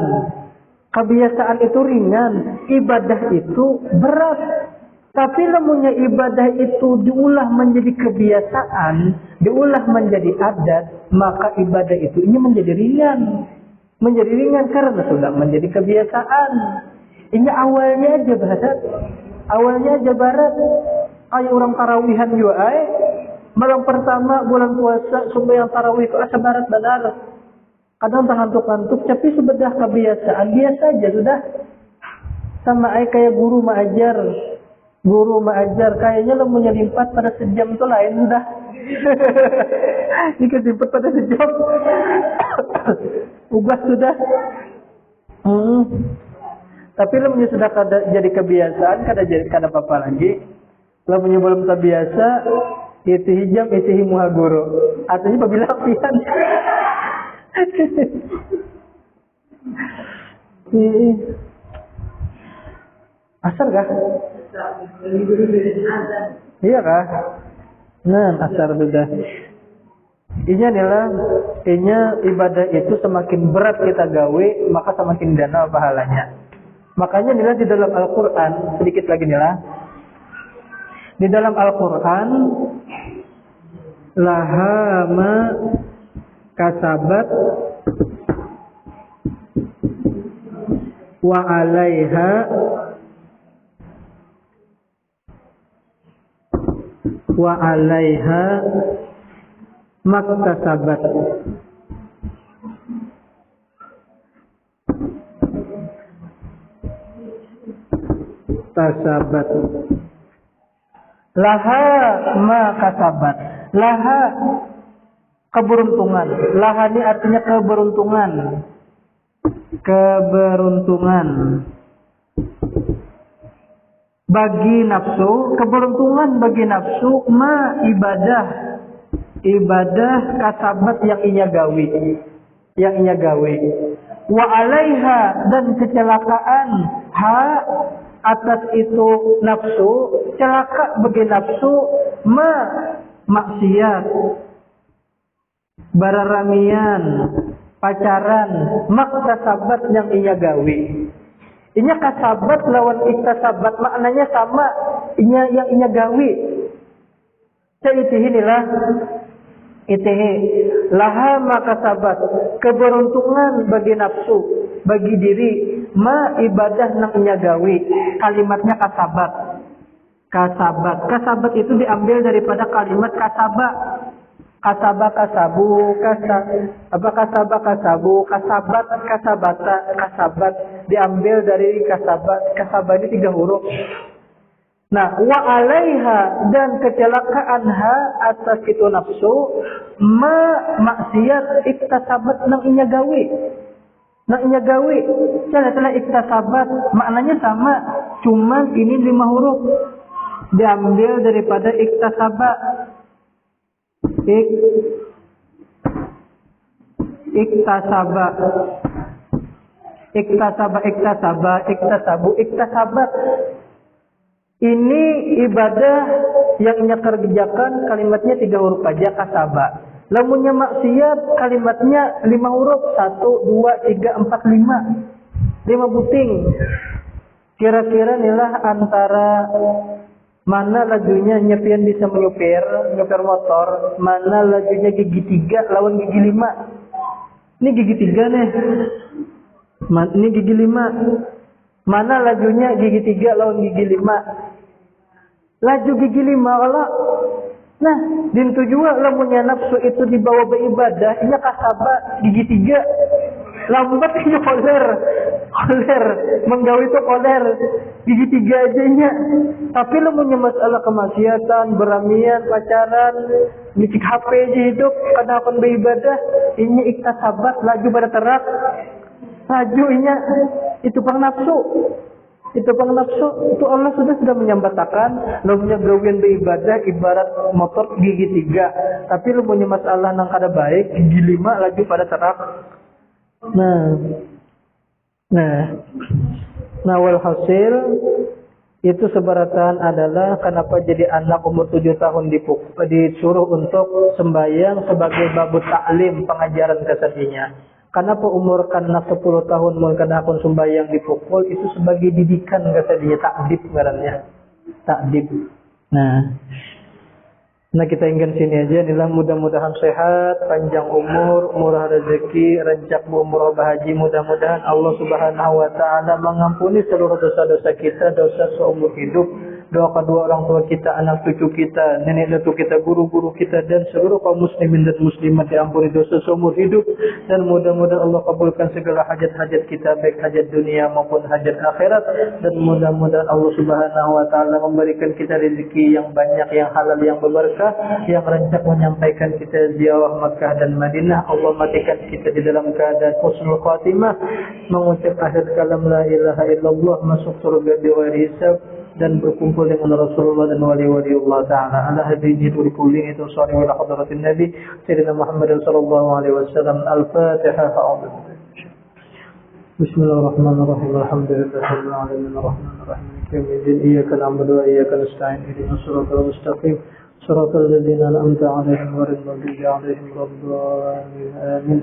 kebiasaan itu ringan, ibadah itu berat. Tapi lemunya ibadah itu diulah menjadi kebiasaan, diulah menjadi adat, maka ibadah itu ini menjadi ringan. Menjadi ringan karena sudah menjadi kebiasaan. Ini awalnya aja berat. Awalnya aja berat. Kayak orang tarawihan juga malam pertama bulan puasa sembahyang tarawih itu asa barat benar. Kadang ngantuk-ngantuk, tapi sudah kebiasaan, biasa aja sudah. Sama kayak guru mengajar. Guru mengajar kayaknya lo menyelipat pada sejam itu lain sudah. Jika simpat pada sejam. Ubah sudah. Tapi lo sudah jadi kebiasaan, kada apa-apa lagi. Lo belum terbiasa, itu hijab, itu himuha guru. Artinya apabila pian. Asar kah? Iya kah? Nah, asar sudah. Inya adalah ibadah itu semakin berat kita gawe, maka semakin dana pahalanya. Makanya nilai di dalam Al-Quran sedikit lagi nilai. Di dalam Al-Quran, laha ma kasabat wa alaiha maktasabat. Kasabat. Laha ma kasabat. Laha keberuntungan. Laha ini artinya keberuntungan. Keberuntungan bagi nafsu, keberuntungan bagi nafsu ma ibadah kasabat yang ia gawe, wa alaiha dan kecelakaan ha atas itu nafsu, celaka bagi nafsu ma maksiat, bararamian, pacaran, maktasabat yang ia gawe. Inya kasabat lawan iktasabat maknanya sama. Yang inya gawe. Inilah itihi laha makasabat, keberuntungan bagi nafsu, bagi diri, ma ibadah nang inya gawe. Kalimatnya kasabat itu diambil daripada kalimat kasabat diambil dari kasabat ini 3 huruf. Nah, wa alaiha dan kecelakaan ha atas itu nafsu maksiat iktasabat nang inya gawe. Setelah iktasabat maknanya sama, cuman ini 5 huruf diambil daripada iktasabat. Iktasabat. Ini ibadah yang ia kerjakan, kalimatnya 3 huruf aja, kasaba. Lamunnya maksiat, kalimatnya 5 huruf, 1, 2, 3, 4, 5 buting. Kira-kira inilah antara mana lajunya nyepian bisa nyupir motor, mana lajunya gigi 3 lawan gigi 5. Ini gigi 3 nih. Ini gigi 5. Mana lajunya gigi 3 lawan gigi 5. Laju gigi 5 kalau. Nah, dintu juga lamunnya nafsu itu dibawa beribadah, ini kasaba gigi 3. Lambat ini koler, menggawe itu koler, gigi 3 aja nya. Tapi lu punya masalah kemaksiatan, beramian, pacaran, ngicik HP aja hidup, kadang akan beribadah, ini iktasabat, laju pada terak, laju inya, itu pang nafsu. Itu Allah sudah menyambatakan lu punya gawian beribadah ibarat motor gigi 3, tapi lu punya masalah nang kada baik, gigi 5 laju pada terak. Nah, walhasil itu sebaratan adalah kenapa jadi anak umur 7 tahun disuruh untuk sembahyang sebagai babu taklim, pengajaran kesedinya. Kenapa umur anak 10 tahun mungkin akun sembahyang dipukul, itu sebagai didikan kesedinya, takdib ngarannya. Takdib. Nah kita ingin sini aja. Inilah mudah-mudahan sehat, panjang umur, murah rezeki, rancak umur bahaji. Mudah-mudahan Allah Subhanahu wa taala mengampuni seluruh dosa-dosa kita, dosa seumur hidup. Doa kedua orang tua kita, anak cucu kita, nenek nenek kita, guru-guru kita, dan seluruh kaum muslimin dan muslimat diampuni dosa seumur hidup. Dan mudah-mudahan Allah kabulkan segala hajat-hajat kita, baik hajat dunia maupun hajat akhirat. Dan mudah-mudahan Allah Subhanahu wa taala memberikan kita rezeki yang banyak, yang halal, yang berberkah, yang rancak menyampaikan kita ziarah Makkah dan Madinah. Allah matikan kita di dalam keadaan husnul khatimah, mengucap akhir kalam la ilaha illallah, masuk surga bighairi hisab, dan berkumpul dengan Rasulullah dan wali-wali Allah Ta'ala ala hadihi kulli itu sallallahu ala hadratin Nabi Sayyidina Muhammad sallallahu alaihi wasallam. Al-Fatihah. Bismillahirrahmanirrahim. Alhamdulillahirabbil alamin arrahmanir rahim maliki yaumiddin iyyaka na'budu wa iyyaka nasta'in ihdinas siratal mustaqim siratal ladzina an'amta 'alaihim ghairil maghdubi 'alaihim waladdallin amin.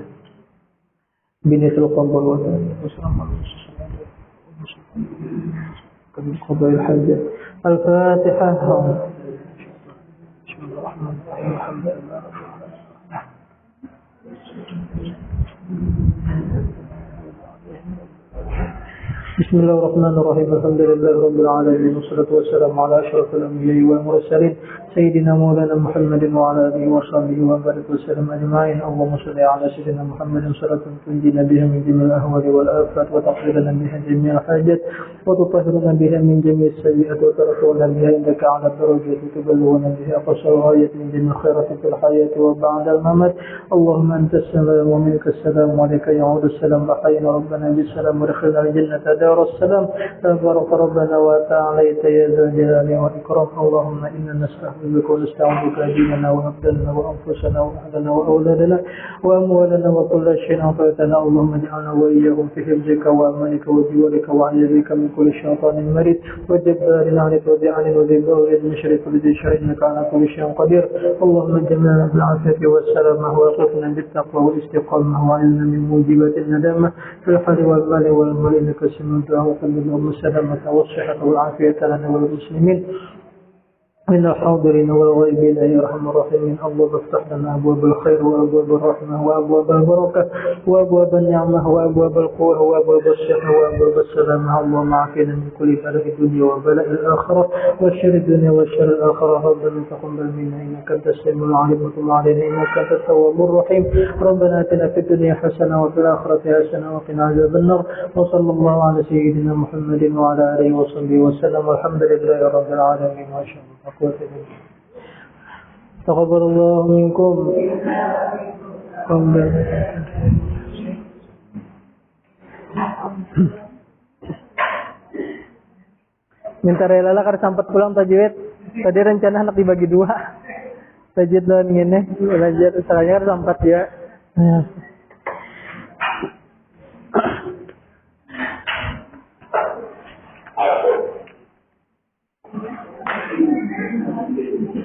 Binisul qabul wa wassalamu قضاء الحاجة. الفاتحة. الرحمن الرحيم الحمد لله رب بسم الله الرحمن الرحيم الحمد لله رب العالمين والصلاة والسلام على أشرف الأنبياء والمرسلين سيدنا مولانا محمد وعلى آله وصحبه وبارك وسلم أجمعين. اللهم صل على سيدنا محمد صلاة تنجينا بها من جميع الأهوال والآفات وتقضي لنا بها جميع الحاجات وتطهرنا بها من جميع السيئات وترفعنا بها عندك على الدرجات وتبلغنا بها أقصى الغاية من جميع الخيرات في الحياة وبعد الممات. اللهم أنت السلام ومنك السلام وعليك يعود السلام. رحينا ربنا بالسلام ودخلنا الجنة دار السلام. تبارك ربنا وتعاليت يا ذا الجلال والإكرام. اللهم إنا نستحبك ونستعوذ بك ديننا وأبداننا وأنفسنا وأهلنا وأولادنا وأموالنا وكل شيء أعطيتنا. اللهم اجعلنا وإياهم في حفظك وأمانك وجوارك وعيذك من كل شيطان مريد وجبار عنك وذعن وذي بغي المشرك وذي شر إنك على كل شيء قدير. اللهم جمعنا بالعافية والسلامة وأغفنا بالتقوى والاستقامة وعلنا من موجبات الندامة في الحال والمال والمال إنك سميع الدعاء. وقل اللهم السلامة والصحة والعافية لنا وللمسلمين من الحاضرين والغائبين يا أرحم الراحمين. اللهم افتح لنا أبواب الخير وأبواب الرحمة وأبواب البركة وأبواب النعمة وأبواب القوة وأبواب الصحة وأبواب السلامة. اللهم عافنا من كل بلاء الدنيا وبلاء الآخرة والشر الدنيا والشر الآخرة. ربنا تقبل منا إنك أنت السميع العليم وتب علينا إنك أنت التواب الرحيم. ربنا آتنا في الدنيا حسنة وفي الآخرة حسنة وقنا عذاب النار. وصلى الله على سيدنا محمد وعلى آله وصحبه وسلم. والحمد لله رب العالمين. وأشهد تقبل الله منكم. Minta rela lah karena sempat pulang tajwid. Tadi rencana anak dibagi 2. Tajwid lawan ngene, belajar soalnya kan sempat ya.